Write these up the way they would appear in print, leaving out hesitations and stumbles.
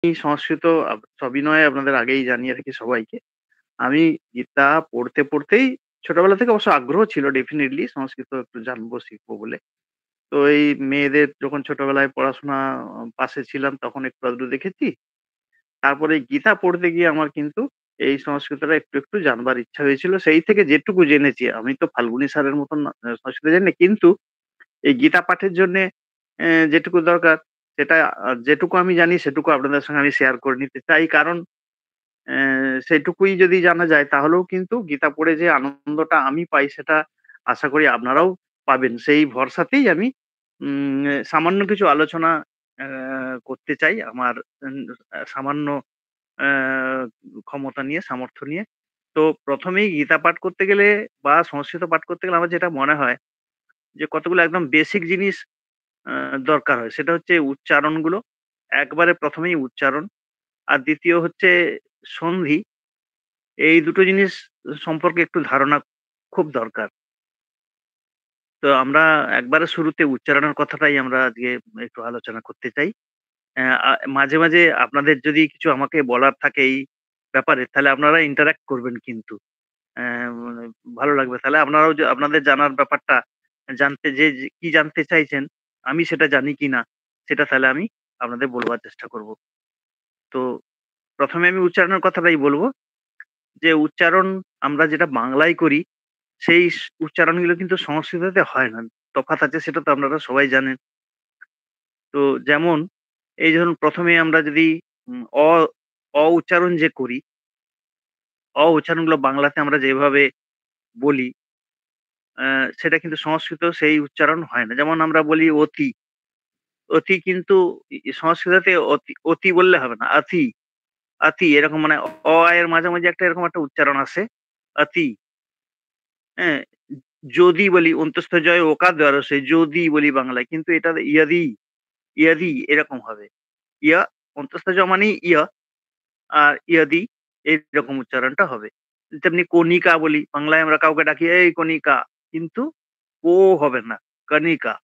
সংস্কৃত সবিনয়ে আপনাদের আগেই জানিয়ে রাখি সবাইকে। আমি গীতা পড়তেই ছোটবেলা থেকে অবশ্য আগ্রহ ছিল ডেফিনিটলি সংস্কৃত একটু জানবো, শিখবো বলে। তো এই মেয়েদের যখন ছোটবেলায় পড়াশোনা পাশে ছিলাম তখন একটু আধটু দেখেছি। তারপরে এই গীতা পড়তে গিয়ে আমার কিন্তু এই সংস্কৃতটা একটু জানবার ইচ্ছা হয়েছিল। সেই থেকে যেটুকু জেনেছি, আমি তো ফাল্গুনী স্যারের মতন সংস্কৃত জানি না। কিন্তু এই গীতা পাঠের জন্যে যেটুকু দরকার সেটা যেটুকু আমি জানি সেটুকু আপনাদের সঙ্গে আমি শেয়ার করে নিতে চাই। কারণ সেটুকুই যদি জানা যায় তাহলেও কিন্তু গীতা পড়ে যে আনন্দটা আমি পাই সেটা আশা করি আপনারাও পাবেন। সেই ভরসাতেই আমি সামান্য কিছু আলোচনা করতে চাই আমার সামান্য আ ক্ষমতা নিয়ে, সামর্থ্য নিয়ে। তো ১ম এই গীতা পাঠ করতে গেলে বা সংস্কৃত পাঠ করতে গেলে আমার যেটা মনে হয় যে কতগুলো একদম বেসিক জিনিস আ দরকার হয়। সেটা হচ্ছে উচ্চারণগুলো। একবারে ১ম এই উচ্চারণ। আর ২য় হচ্ছে সন্ধি। এই দুটো জিনিস সম্পর্কে একটু ধারণা খুব দরকার। তো আমরা একবারে শুরুতে উচ্চারণের কথাটাই আমরা আজকে একটু আলোচনা করতে চাই। মাঝে মাঝে আপনাদের যদি কিছু আমাকে বলার থাকে এই ব্যাপারে তাহলে আপনারা interact করবেন কিন্তু। মানে ভালো লাগবে। তাহলে আপনারাও আপনাদের জানার ব্যাপারটা জানতে যে কি জানতে চাইছেন, আমি সেটা জানি কিনা সেটা তাহলে আমি আপনাদের বলবার চেষ্টা করব। তো ১ম এ আমি উচ্চারণের কথাটাই বলব। যে উচ্চারণ আমরা যেটা বাংলায় করি সেই উচ্চারণগুলো কিন্তু সংস্কৃততে হয় না। তফাৎ আছে সেটা তো আপনারা সবাই জানেন। তো যেমন এই ধরুন ১ম এ আমরা যদি উম অ, অ উচ্চারণ যে করি, অ উচ্চারণগুলো বাংলাতে আমরা যেভাবে বলি সেটা কিন্তু সংস্কৃতেও সেই উচ্চারণ হয় না। যেমন আমরা বলি অতি, অতি কিন্তু সংস্কৃততে অতি বললে হবে না। আতি, আতি এরকম মানে আ এর মাঝামাঝি একটা এরকম একটা উচ্চারণ আসে। আতি, হ্যাঁ? যদি বলি অন্তস্থ জয় ওকার দ্বারসে যদি বলি বাংলায়। কিন্তু এটা ইয়াদি, ইয়াদি এরকম হবে। ইয়া অন্তস্থ জ মানেই ইয়া আর ইয়াদি এইরকম উচ্চারণটা হবে। তেমনি কণিকা বলি, বাংলায় আমরা কাউকে ডাকি, "এই কণিকা" কিন্তু ও হবে না, কণিকা।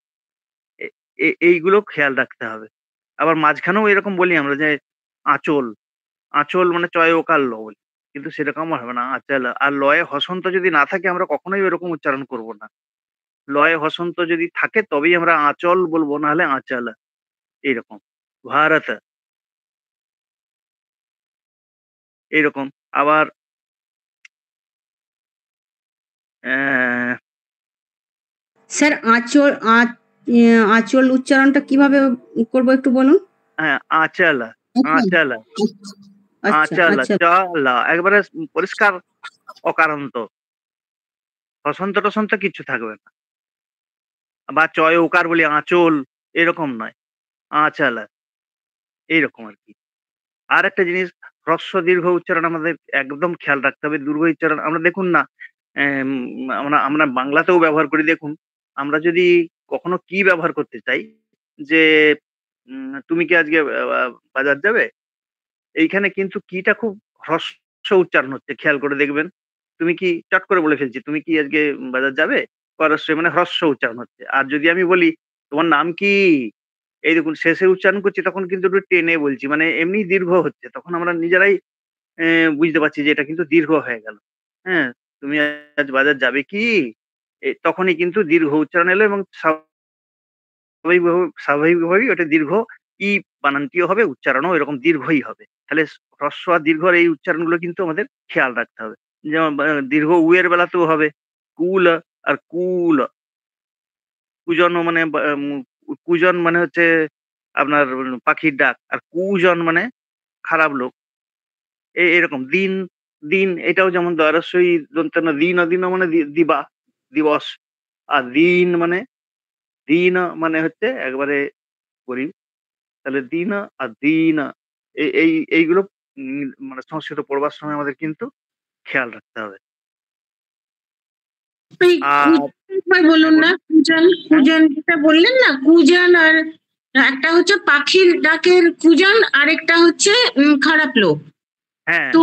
এ এ এইগুলো খেয়াল রাখতে হবে। আবার মাঝখানেও এরকম বলি আমরা যে আঁচল, আঁচল মানে চয় ওকার ল বলি। কিন্তু সেরকম হবে না আঁচাল। আর লয়ে হসন্ত যদি না থাকে আমরা কখনোই ওরকম উচ্চারণ করব না। লয়ে হসন্ত যদি থাকে তবেই আমরা আঁচল বলবো, নাহলে আঁচাল এইরকম। ভারত এইরকম। আবার অ্যা স্যার আঁচল উচ্চারণটা কিভাবে করব একটু বলুন। হ্যাঁ, আঁচাল, আচ্ছা আঁচাল, আচ্ছা আঁচাল, আচ্ছা। চ লা একবারে পরিষ্কার অকারান্ত। হসন্ত-টসন্ত কিচ্ছু থাকবে না। বা চয় ওকার বলি আঁচল এরকম নয়। আঁচাল এইরকম আরকি। আরেকটা জিনিস হ্রস্ব দীর্ঘ উচ্চারণ আমাদের একদম খেয়াল রাখতে হবে। দীর্ঘ উচ্চারণ আমরা দেখুন না এম আমরা আমরা বাংলাতেও ব্যবহার করি দেখুন। আমরা যদি কখনো কি ব্যবহার করতে চাই যে তুমি কি আজকে বাজার যাবে? এইখানে কিন্তু কিটা খুব হ্রস্ব উচ্চারণ হচ্ছে খেয়াল করে দেখবেন। তুমি কি চট করে বলে ফেলছি, "তুমি কি আজকে বাজার যাবে?" পরশ্রী মানে হ্রস্ব উচ্চারণ হচ্ছে। আর যদি আমি বলি, "তোমার নাম কি?" এই দেখুন শেষে উচ্চারণ করছি তখন কিন্তু একটু টেনে বলছি। মানে এমনি দীর্ঘ হচ্ছে। তখন আমরা নিজেরাই বুঝতে পারছি যে এটা কিন্তু দীর্ঘ হয়ে গেল। হ্যাঁ? "তুমি আজ বাজার যাবে কি?" তখনই কিন্তু দীর্ঘ উচ্চারণ এলো এবং স্বাভাবিকভাবেই ওটা দীর্ঘ ই বানানটিও হবে, উচ্চারণও এরকম দীর্ঘই হবে। তাহলে হ্রস্ব আর দীর্ঘর এই উচ্চারণগুলো কিন্তু আমাদের খেয়াল রাখতে হবে। যেমন দীর্ঘ উ এর বেলাতেও হবে। কুল আর কুল। কুজন মানে কুজন মানে হচ্ছে আপনার পাখির ডাক। আর কুজন মানে খারাপ লোক। এরকম দিন, দিন এটাও যেমন দ্বয়রস্বই দন্ত্য ন দিন, অদিন মানে দিবা, দিবস। আর দিন মানে দিন মানে হচ্ছে একবারে গরিব। তাহলে দিন আর দিন এইগুলো মানে সংস্কৃত পড়বার সময় আমাদের কিন্তু খেয়াল রাখতে হবে। ওই আর একবার হ্যাঁ বলুন না, বলুন। কুজন হ্যাঁ? কুজন যেটা বললেন না, কুজন আর একটা হচ্ছে পাখির ডাকের কুজন, আরেকটা হচ্ছে খারাপ লোক। হ্যাঁ, তো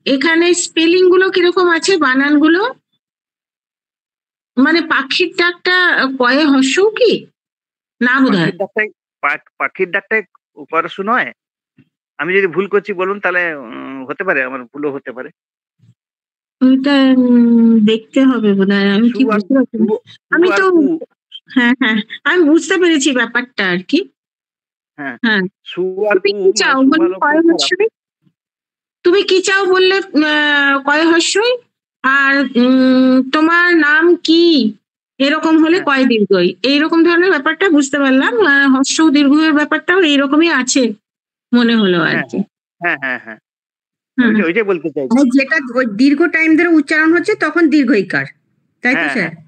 এখানে স্পেলিং গুলো কিরকম আছে, বানান গুলো? মানে পাখির ডাকটা কয়ে হর্ষও কি না বোধহয়। পাখির ডাকটাই পাখির ডাকটাই উপারসু নয়? আমি যদি ভুল করছি বলুন, তাহলে হতে পারে আমার ভুলও হতে পারে। ওইটা দেখতে হবে বোধহয়, আমি সু ঠিক আর বুঝতে পারছি সু না। সু আমি আর তো কু। হ্যাঁ হ্যাঁ, আমি বুঝতে পেরেছি ব্যাপারটা আর কি। হ্যাঁ, হ্যাঁ, সু আর তুমি কু কি মানে চাও সু বলে ভালো কু কয় খারাপ। হর্ষই? তুমি কি চাও বললে কয় হর্ষই? আর তোমার নাম কি, এরকম হলে হ্যাঁ, কয় দীর্ঘই, এইরকম ধরনের ব্যাপারটা বুঝতে পারলাম। হর্ষ দীর্ঘের ব্যাপারটাও এইরকমই আছে মনে হলো আর হ্যাঁ, কি। হ্যাঁ, হ্যাঁ, হ্যাঁ, হ্যাঁ, হ্যাঁ ওইটাই বলতে চাইছি। মানে যেটা ওই দীর্ঘ টাইম ধরে উচ্চারণ হচ্ছে তখন দীর্ঘইকার, তাই তো হ্যাঁ, স্যার? হ্যাঁ,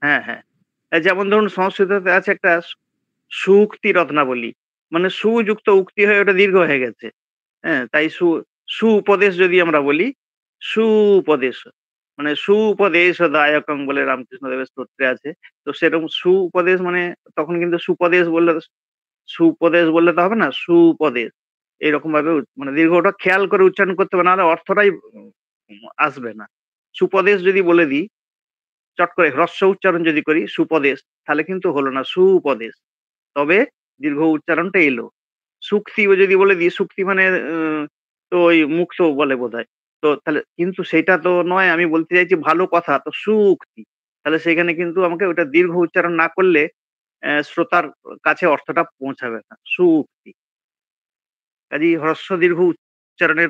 হ্যাঁ, হ্যাঁ। এই যেমন ধরুন সংস্কৃততে আছে একটা সুউক্তি রত্নাবলী। মানে সুযুক্ত উক্তি হয়ে ওটা দীর্ঘ হয়ে গেছে। হ্যাঁ? তাই সুউপদেশ যদি আমরা বলি, সুউপদেশ। মানে সুউপদেশ দায়কং বলে রামকৃষ্ণদেবের স্তোত্রে আছে। তো সেরকম সুউপদেশ মানে তখন কিন্তু সুপদেশ বললে তো হবে না, সুপদেশ। এরকম ভাবে মানে দীর্ঘটা খেয়াল করে উচ্চারণ করতে হবে, নাহলে অর্থটাই আসবে না। সুপদেশ যদি বলে দিই, চট করে হ্রস্ব উচ্চারণ যদি করি সুপদেশ, তাহলে কিন্তু হলো না, সুপদেশ। তবে দীর্ঘ উচ্চারণটা এলো। সুক্তি যদি বলে দিই, সুক্তি মানে তো ওই মুক্ত বলে বোধহয়। তো তাহলে কিন্তু সেইটা তো নয়, আমি বলতে চাইছি ভালো কথা তো সুউক্তি। তাহলে সেখানে কিন্তু আমাকে ওটা দীর্ঘ উচ্চারণ না করলে শ্রোতার কাছে অর্থটা পৌঁছাবে না। সুউক্তি। কাজেই হ্রস্ব দীর্ঘ উচ্চারণের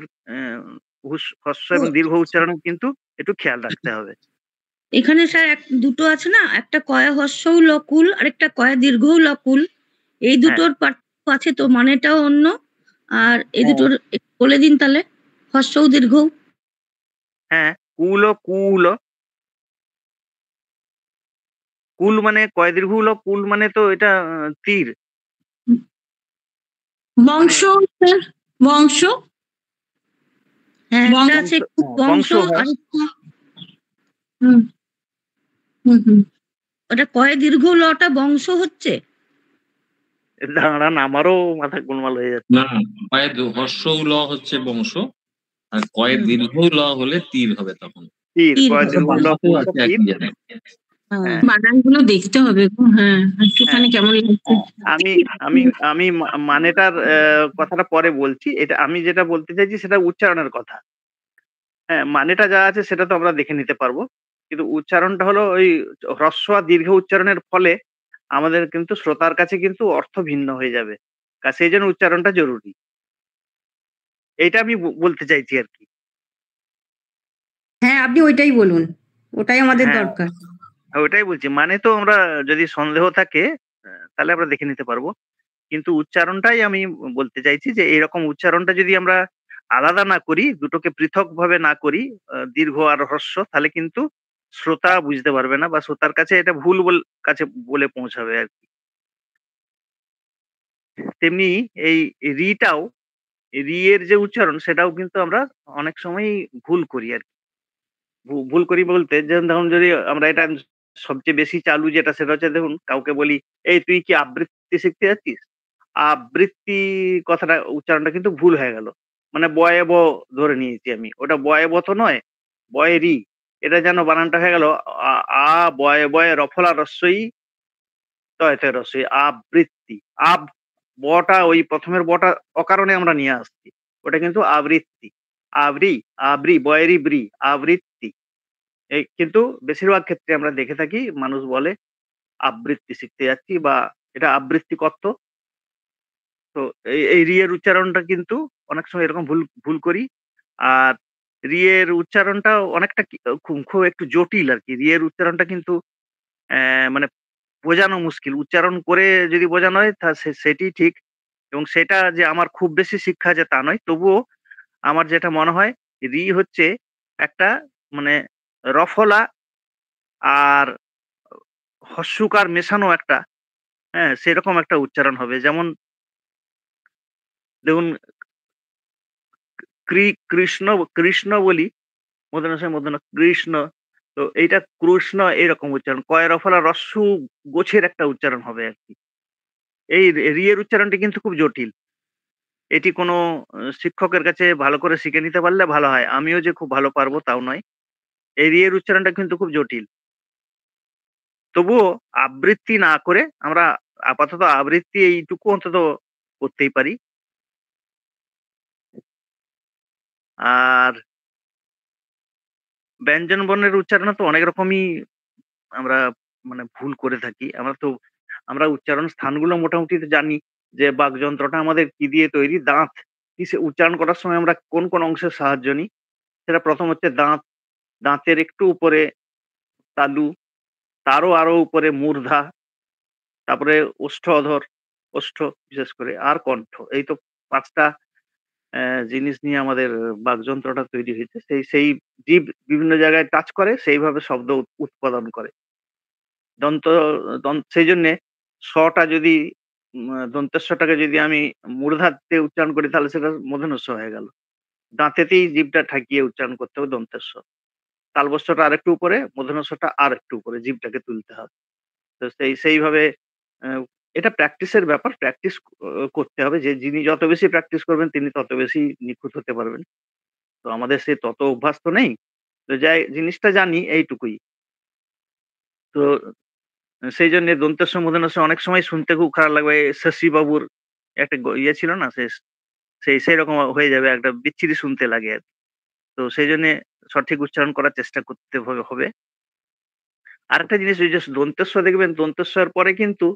হ্রস্ব ও, এবং দীর্ঘ উচ্চারণ কিন্তু একটু খেয়াল রাখতে হবে। এখানে স্যার দুটো আছে না, একটা কয়া হর্ষও লকুল আর একটা কয়া দীর্ঘও লকুল, এই হ্যাঁ, দুটোর পার্থক্য আছে তো, মানেটাও অন্য। আর এই হ্যাঁ, দুটোর একটু বলে দিন তাহলে, হর্ষও দীর্ঘও। হ্যাঁ। কুল কুল মানে কয় দীর্ঘ হলো, কুল মানে তো এটা তীর। মানে বংশ, বংশ, হ্যাঁ, একটা বংশ। আছে বংশ, বংশ, আর বংশহ্রস। হুম হুম হুম। ওটা কয় দীর্ঘ লটা বংশ হচ্ছে। দাঁড়ান, আমারও মাথা গোলমাল হয়ে যাচ্ছে। না, কয়ে হর্ষ উ ল হচ্ছে বংশ, আর কয়ে হুম, দীর্ঘ ল হলে তীর হবে তখন। তীর, তীর কয় হবে। দীর্ঘ হলো বাংলাতেও কুলটা আছে তীর। একই জায়গায়। হ্যাঁ, হ্যাঁ, বানানগুলো দেখতে হবে গো, হ্যাঁ হ্যাঁ। একটুখানি কেমন লাগছে। আমি আমি আমি মানেটার কথাটা পরে বলছি। এটা আমি যেটা বলতে চাইছি সেটা উচ্চারণের কথা। হ্যাঁ, মানেটা যা আছে সেটা তো আমরা দেখে নিতে পারবো। কিন্তু উচ্চারণটা হলো ওই হ্রস্ব আর দীর্ঘ উচ্চারণের ফলে আমাদের কিন্তু শ্রোতার কাছে কিন্তু অর্থ ভিন্ন হয়ে যাবে। সেইজন্য উচ্চারণটা জরুরি। এইটা আমি বলতে চাইছি আরকি। হ্যাঁ, আপনি ওইটাই বলুন, ওটাই আমাদের হ্যাঁ, দরকার। ওটাই বলছি। মানে তো আমরা যদি সন্দেহ থাকে তাহলে আমরা দেখে নিতে পারবো। কিন্তু উচ্চারণটাই আমি বলতে চাইছি যে এরকম উচ্চারণটা যদি আমরা আলাদা না করি, দুটোকে পৃথকভাবে না করি, দীর্ঘ আর হ্রস্ব, তাহলে কিন্তু শ্রোতা বুঝতে পারবে না বা শ্রোতার কাছে এটা ভুল কাছে বলে পৌঁছাবে আরকি। তেমনি এই রিটাও, রি এর যে উচ্চারণ সেটাও কিন্তু আমরা অনেক সময়ই ভুল করি আরকি। ভুল করি বলতে যেমন ধরুন যদি আমরা এটা সবচেয়ে বেশি চালু যেটা সেটা হচ্ছে দেখুন কাউকে বলি, "এই তুই কি আবৃত্তি শিখতে যাচ্ছিস?" আবৃত্তি কথাটা উচ্চারণটা কিন্তু ভুল হয়ে গেল। মানে বয়ে ব ধরে নিয়েছি আমি। ওটা বয়ে ব তো নয়, বয়ে রি। এটা যেন বানানটা হয়ে গেল আ আ বয়ে বয়ে রফলা রস্বই তয় তয় রস্বই আবৃত্তি। বটা ওই ১ম এর বটা অকারণে আমরা নিয়ে আসছি। ওটা কিন্তু আবৃত্তি। আবরি, আবরি, বয়েরি ব্রি, আবৃত্তি। এই কিন্তু বেশিরভাগ ক্ষেত্রে আমরা দেখে থাকি মানুষ বলে আবৃত্তি শিখতে যাচ্ছি বা এটা আবৃত্তি করত। তো এই রি এর উচ্চারণটা কিন্তু অনেক সময় এরকম ভুল করি। আর রি এর উচ্চারণটা অনেকটা খুব একটু জটিল আরকি। রি এর উচ্চারণটা কিন্তু মানে বোঝানো মুশকিল। উচ্চারণ করে যদি বোঝানো হয় সেটিই ঠিক এবং সেটা যে আমার খুব বেশি শিক্ষা আছে তা নয়। তবুও আমার যেটা মনে হয় রি হচ্ছে একটা মানে রফলা আর হস্যকার মেশানো একটা, হ্যাঁ? সেরকম একটা উচ্চারণ হবে। যেমন দেখুন কৃষ্ণ, কৃষ্ণ বলি মূর্ধন্য কৃষ্ণ। তো এইটা কৃষ্ণ এরকম উচ্চারণ। কয় রফলা হ্রস্ব গোছের একটা উচ্চারণ হবে আরকি। এই রি এর উচ্চারণটি কিন্তু খুব জটিল। এটি কোনো শিক্ষকের কাছে ভালো করে শিখে নিতে পারলে ভালো হয়। আমিও যে খুব ভালো পারবো তাও নয়। এই রি এর উচ্চারণটা কিন্তু খুব জটিল। তবুও আবৃত্তি না করে আমরা আপাতত আবৃত্তি এইটুকু অন্তত করতেই পারি। আর ব্যঞ্জন বর্ণের উচ্চারণে তো অনেক রকমই আমরা মানে ভুল করে থাকি। আমরা উচ্চারণ স্থানগুলো মোটামুটি তো জানি যে বাকযন্ত্রটা আমাদের কি দিয়ে তৈরি? দাঁত কিসে উচ্চারণ করার সময় আমরা কোন, কোন অংশের সাহায্য নিই? সেটা ১ম হচ্ছে দাঁত, দাঁতের একটু উপরে তালু, তারও আরো উপরে মূর্ধা, তারপরে ওষ্ঠ অধর, ওষ্ঠ বিশেষ করে আর কণ্ঠ। এই তো ৫ টা জিনিস নিয়ে আমাদের বাকযন্ত্রটা তৈরি হয়েছে। সেই জীব বিভিন্ন জায়গায় টাচ করে সেইভাবে শব্দ উৎপাদন করে। দন্ত সেইজন্যে টা যদি দন্তেশ্বটাকে যদি আমি মূর্ধাতে উচ্চারণ করি তাহলে সেটা মূর্ধন্য ষ হয়ে গেল। দাঁতেতেই জিভটা ঠাকিয়ে উচ্চারণ করতে হবে দন্তেশ্ব। তালবস্যটা আরেকটু উপরে, মূর্ধন্য ষটা আরেকটু উপরে জিভটাকে তুলতে হবে। তো সেইভাবে এটা প্র্যাকটিসের ব্যাপার। প্র্যাকটিস করতে হবে। যিনি যত বেশি প্র্যাকটিস করবেন তিনি তত বেশি নিখুঁত হতে পারবেন। তো আমাদের সে তত অভ্যাস তো নেই। তো জিনিসটা জানি এইটুকুই। তো সেইজন্য দন্তেশ্ব মূর্ধন্য ষ অনেক সময় শুনতে খুব খারাপ লাগবে। শশী বাবুর একটা ইয়ে ছিল না? সেইরকম হয়ে যাবে। একটা বিচ্ছিরি শুনতে লাগে আরকি। তো সেইজন্যে সঠিক উচ্চারণ করার চেষ্টা করতে হবে। আরেকটা জিনিস ওই যে দন্তেশ্ব দেখবেন দন্তেশ্বর পরে কিন্তু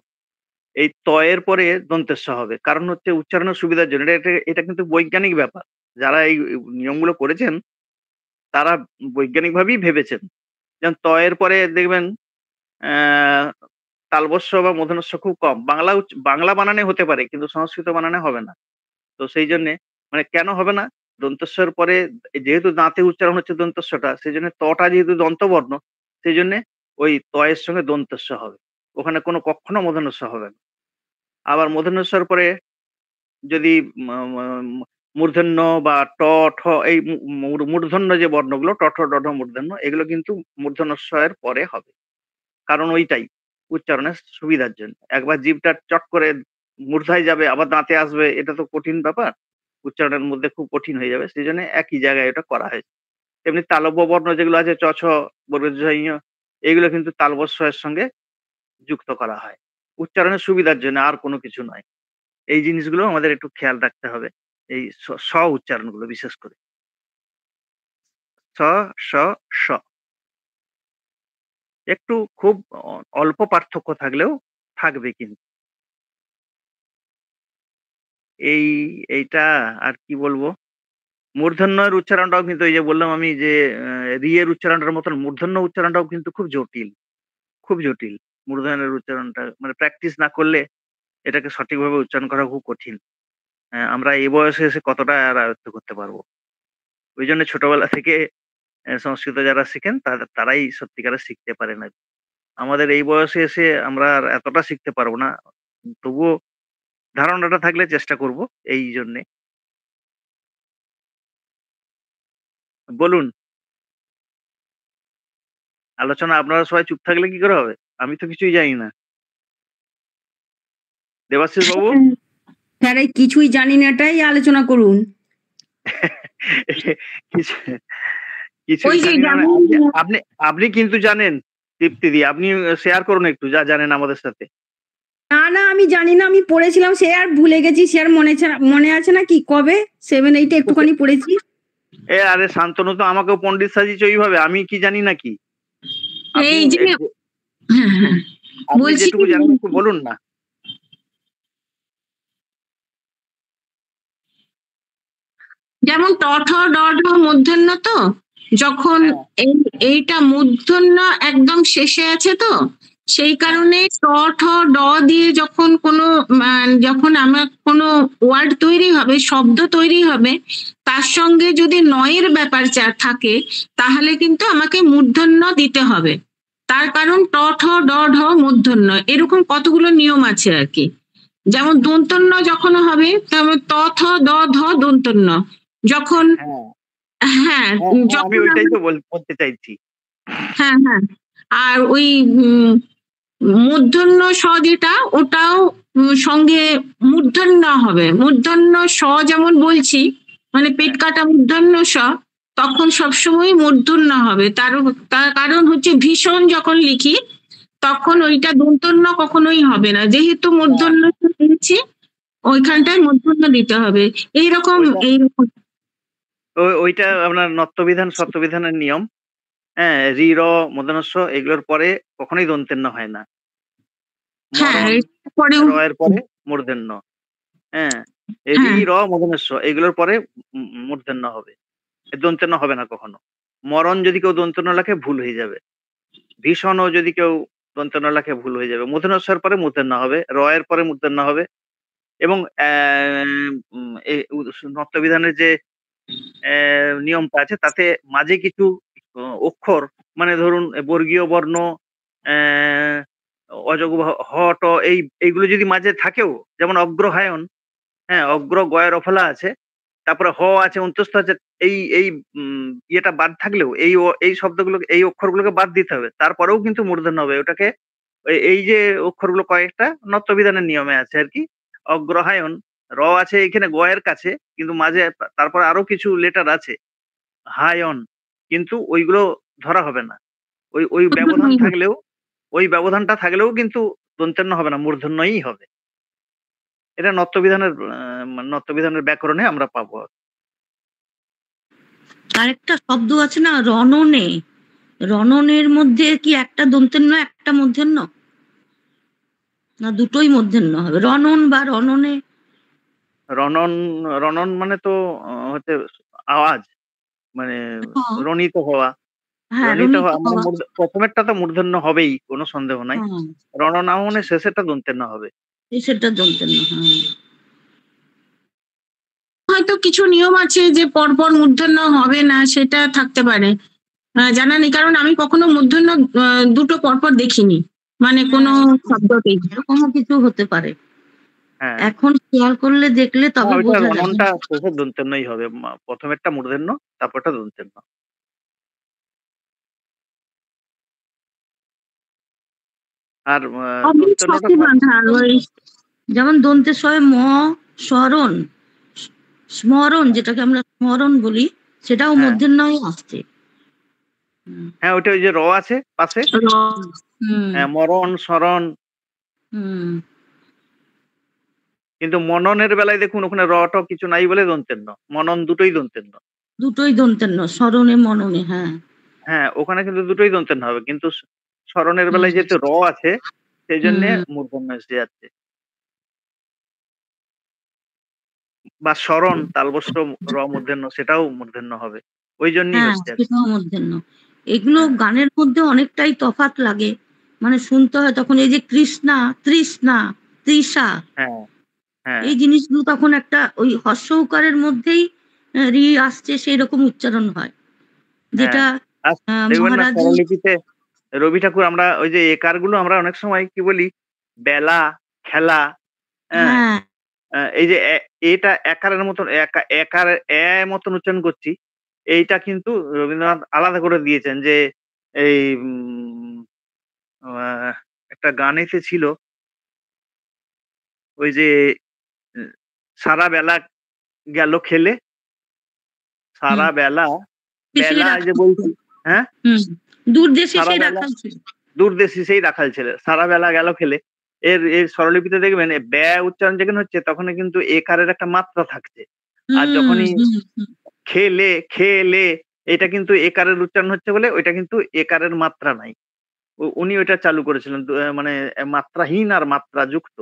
এই ত এর পরে দন্তেশ্ব হবে। কারণ হচ্ছে উচ্চারণের সুবিধার জন্য। এটা কিন্তু বৈজ্ঞানিক ব্যাপার। যারা এই নিয়মগুলো করেছেন তারা বৈজ্ঞানিকভাবেই ভেবেছেন। যেমন ত এর পরে দেখবেন তালবস্য বা মূর্ধন্য ষ খুব কম। বাংলা বানানে হতে পারে কিন্তু সংস্কৃত বানানে হবে না। তো সেইজন্যে মানে কেন হবে না? দন্তেশ্বর পরে যেহেতু দাঁতে উচ্চারণ হচ্ছে দন্তেশ্বটা সেজন্য তটা যেহেতু দন্তবর্ণ সেইজন্যে ওই ত এর সঙ্গে দন্তেশ্ব হবে। ওখানে কখনো মূর্ধন্য ষ হবে না। আবার মূর্ধন্য ষর পরে যদি মূর্ধন্য বা ট, ঠ এই মূর্ধন্য যে বর্ণগুলো ট, ঠ, ড, ঢ মূর্ধন্য এগুলো কিন্তু মূর্ধন্য ষ এর পরে হবে। কারণ ওইটাই উচ্চারণের সুবিধার জন্য। একবার জিভটা চট করে মূর্ধায় যাবে আবার দাঁতে আসবে এটা তো কঠিন ব্যাপার। উচ্চারণের মধ্যে খুব কঠিন হয়ে যাবে। সেজন্য একই জায়গায় এটা করা হয়েছে। তেমনি তালব্য বর্ণ যেগুলো আছে চ, ছ, বর্গীয় ঝ, ঞ এগুলো কিন্তু তালবস্য এর সঙ্গে যুক্ত করা হয়। উচ্চারণের সুবিধার জন্য আর কোনো কিছু নয়। এই জিনিসগুলো আমাদের একটু খেয়াল রাখতে হবে। এই স উচ্চারণগুলো বিশেষ করে। স, স, স। একটু খুব অল্প পার্থক্য থাকলেও থাকবে কিন্তু। এইটা আর কি বলবো? মূর্ধন্যের উচ্চারণটাও কিন্তু এই যে বললাম আমি যে রি এর উচ্চারণটার মতন মূর্ধন্য উচ্চারণটাও কিন্তু খুব জটিল, খুব জটিল। মূর্ধন্যের উচ্চারণটা মানে প্র্যাকটিস না করলে এটাকে সঠিকভাবে উচ্চারণ করা খুব কঠিন। আমরা এই বয়সে এসে কতটা আর আয়ত্ত করতে পারবো? ওইজন্য ছোটবেলা থেকে সংস্কৃত যারা শিখেন তারাই সত্যিকারে শিখতে পারেন আরকি। আমাদের এই বয়সে এসে আমরা আর এতটা শিখতে পারবো না। তবুও ধারণাটা থাকলে চেষ্টা করব এইজন্যে। বলুন। আলোচনা আপনারা সবাই চুপ থাকলে কি করে হবে? আমি তো কিছুই জানি না। দেবাশিস বাবু? স্যার এই কিছুই জানি না এটাই আলোচনা করুন। ওই যে কিছুই জানি না মানে আপনি কিন্তু জানেন দীপ্তিদি। আপনি শেয়ার করুন একটু যা জানেন আমাদের সাথে। না আমি জানি না, আমি পড়েছিলাম সে আর ভুলে গেছি, সে আর মনে আছে না কি কবে 7, 8 একটুখানি পড়েছি। আরে শান্তনু তো আমাকেও পণ্ডিত সাজিয়েছে ওইভাবে। আমি কি জানি নাকি? এই যে আপনি বলছি যেটুকু জানেন একটু বলুন না। যেমন ট, ঠ, ড, ঢ মূর্ধন্য তো যখন এইটা মূর্ধন্য একদম শেষে আছে তো সেই কারণে ট, ঠ, ড দিয়ে যখন আমার কোনো ওয়ার্ড তৈরি হবে, শব্দ তৈরি হবে, তার সঙ্গে যদি নয়ের ব্যাপার থাকে তাহলে কিন্তু আমাকে মূর্ধন্য দিতে হবে। তার কারণ ট, ঠ, ড, ঢ মূর্ধন্য। এরকম কতগুলো নিয়ম আছে আর কি। যেমন দন্তন্য যখন হবে তেমন ত, থ, দ, ধ দন্তন্য। যখন হ্যাঁ আমি ওইটাই তো বলতে চাইছি। হ্যাঁ আর ওই মূর্ধন্য স যেটা ওটাও সঙ্গে মূর্ধন্য হবে। মূর্ধন্য স যেমন বলছি মানে পেট কাটা মূর্ধন্য স তখন সবসময় মূর্ধন্য হবে। তার কারণ হচ্ছে ভীষণ যখন লিখি তখন ওইটা দন্তন্য কখনোই হবে না, যেহেতু মূর্ধন্য দিয়েছি ওইখানটায় মূর্ধন্য দিতে হবে। এইরকম ওইটা আপনার নত্যবিধান সত্যবিধানের নিয়ম। হ্যাঁ, রি র মূর্ধন্যস্ব এগুলোর পরে কখনোই দন্তেন্ন হয় না। হ্যাঁ মরণ এরপরেও র এর পরে মূর্ধন্য। হ্যাঁ, রি হ্যাঁ র মূর্ধন্যস্ব এগুলোর পরে মূর্ধন্য হবে, দন্তেন্ন হবে না কখনো। মরণ যদি কেউ দন্তেন্ন লেখে ভুল হয়ে যাবে। ভীষণও যদি কেউ দন্তেন্ন লেখে ভুল হয়ে যাবে। মূর্ধন্যস্বর পরে মূর্ধন্য হবে, র এর পরে মূর্ধন্য হবে এবং নত্যবিধানের যে নিয়মটা আছে তাতে মাঝে কিছু অক্ষর, মানে ধরুন বর্গীয় বর্ণ, অযোগ হ ট এইগুলো যদি মাঝে থাকেও, যেমন অগ্রহায়ণ, হ্যাঁ, অগ্র গয়ের অফলা আছে, তারপরে হ আছে, অন্তস্থ আছে, এই ইয়েটা বাদ থাকলেও এই শব্দগুলোকে, এই অক্ষরগুলোকে বাদ দিতে হবে, তারপরেও কিন্তু মূর্ধন্য হবে। ওটাকে এই যে অক্ষরগুলো কয়েকটা নত্যবিধানের নিয়মে আছে আর কি। অগ্রহায়ণ, র আছে এখানে গয়ের কাছে, কিন্তু মাঝে তারপর আরো কিছু লেটার আছে হায়ন, কিন্তু ওইগুলো ধরা হবে না। ওই ব্যবধানটা থাকলেও কিন্তু দন্তেন্ন হবে না, মূর্ধন্যই হবে। এটা নত্যবিধানের ব্যাকরণে আমরা পাবো। আরেকটা শব্দ আছে না, রণনে, রণনের মধ্যে কি একটা দন্তেন্ন একটা মূর্ধন্য, না দুটোই মূর্ধন্য হবে? রণন বা রণনে। রণন মানে তো হচ্ছে আওয়াজ, মানে রণিত হওয়া। হ্যাঁ, রণিত রণিত হওয়া মানে হওয়া। প্রথমেরটা তো মূর্ধন্য হবেই, কোনো সন্দেহ নাই। হ্যাঁ, রণনা মানে শেষেরটা দন্তেন্ন হবে। সেটা দন্তেন্ন। হ্যাঁ, হয়তো কিছু নিয়ম আছে যে পরপর মূর্ধন্য হবে না, সেটা থাকতে পারে, জানা নেই, কারণ আমি কখনো মূর্ধন্য দুটো পরপর দেখিনি, মানে কোনো শব্দতেই। এরকমও কিছু হতে পারে। হ্যাঁ, এখন খেয়াল করলে দেখলে তবে ওইটা বোঝা যাবে। রণনটা শেষের দন্তেন্নই হবে। প্রথমেরটা মূর্ধন্য, তারপরটা দন্তেন্ন। আর দন্তেন্নটা যেমন দন্তের সঙ্গে ম, স্মরণ, স্মরণ, যেটাকে আমরা স্মরণ বলি, সেটাও হ্যাঁ। মূর্ধন্যই আসছে। হ্যাঁ, ওইটা ওই যে র আছে পাশে, হ্যাঁ, মরণ, স্মরণ। কিন্তু মননের বেলায় দেখুন ওখানে র ট কিছু নাই বলে দন্তেন্ন, মনন দুটোই দন্তেন্ন। দুটোই দন্তেন্ন, স্মরণে মননে। হ্যাঁ, হ্যাঁ, ওখানে কিন্তু দুটোই দন্তেন্ন হবে, কিন্তু স্মরণের বেলায় যেহেতু র আছে সেই জন্য মূর্ধন্য এসে যাচ্ছে। বা স্মরণ তালবস্য র মূর্ধন্য, সেটাও মূর্ধন্য হবে, ওই জন্যই হচ্ছে। সেটাও মূর্ধন্য। এগুলো গানের মধ্যে অনেকটাই তফাৎ লাগে, মানে শুনতে হয় তখন এই যে কৃষ্ণা, তৃষ্ণা, তৃষা, হ্যাঁ, হ্যাঁ, এই জিনিসগুলো তখন একটা ওই হর্ষ উকারের মধ্যেই রি আসছে, সেই রকম উচ্চারণ হয়, যেটা দেখবেন না মহারাজ স্বরলিপিতে রবি ঠাকুর, আমরা ওই যে একার গুলো আমরা অনেক সময় কি বলি, বেলা, খেলা, হ্যাঁ, এই যে এটা একারের মতন, একার এ মতন উচ্চারণ করছি, এইটা কিন্তু রবীন্দ্রনাথ আলাদা করে দিয়েছেন যে এই একটা গানেতে ছিল ওই যে সারা বেলা গেল খেলে, সারা বেলা, বেলা যে বলছি, হ্যাঁ, দূর দেশে সেই রাখাল ছিল, দূরদেশী সেই রাখাল ছেলে, সারা বেলা গেল খেলে। এর স্বরলিপিতে দেখবেন ব্যয় উচ্চারণ যেখানে হচ্ছে তখন কিন্তু একারের একটা মাত্রা থাকছে, আর যখনই খেলে খেলে এটা কিন্তু একারের উচ্চারণ হচ্ছে বলে ওইটা কিন্তু একারের মাত্রা নাই। উনি ওইটা চালু করেছিলেন, মানে মাত্রাহীন আর মাত্রা যুক্ত।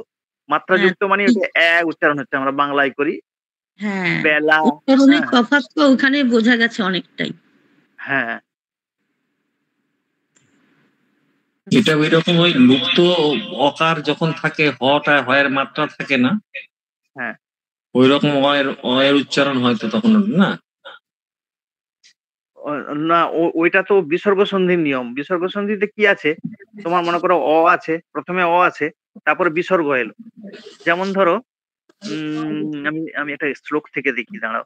মাত্রা যুক্ত মানে ওটা উচ্চারণ হচ্ছে, আমরা বাংলায় করি বেলা, তফাৎটা ওখানে বোঝা গেছে অনেকটাই। হ্যাঁ, এটা ওই রকম ওই লুপ্ত অকার যখন থাকে, হটা হয়ের মাত্রা থাকে না, হ্যাঁ, ওই রকম অয়ের উচ্চারণ হয়তো তখন, না না, ওইটা তো বিসর্গ সন্ধির নিয়ম। বিসর্গ সন্ধিতে কি আছে, তোমার মনে করো অ আছে, প্রথমে অ আছে, তারপরে বিসর্গ এলো। যেমন ধরো আমি একটা শ্লোক থেকে দেখি, দাঁড়াও।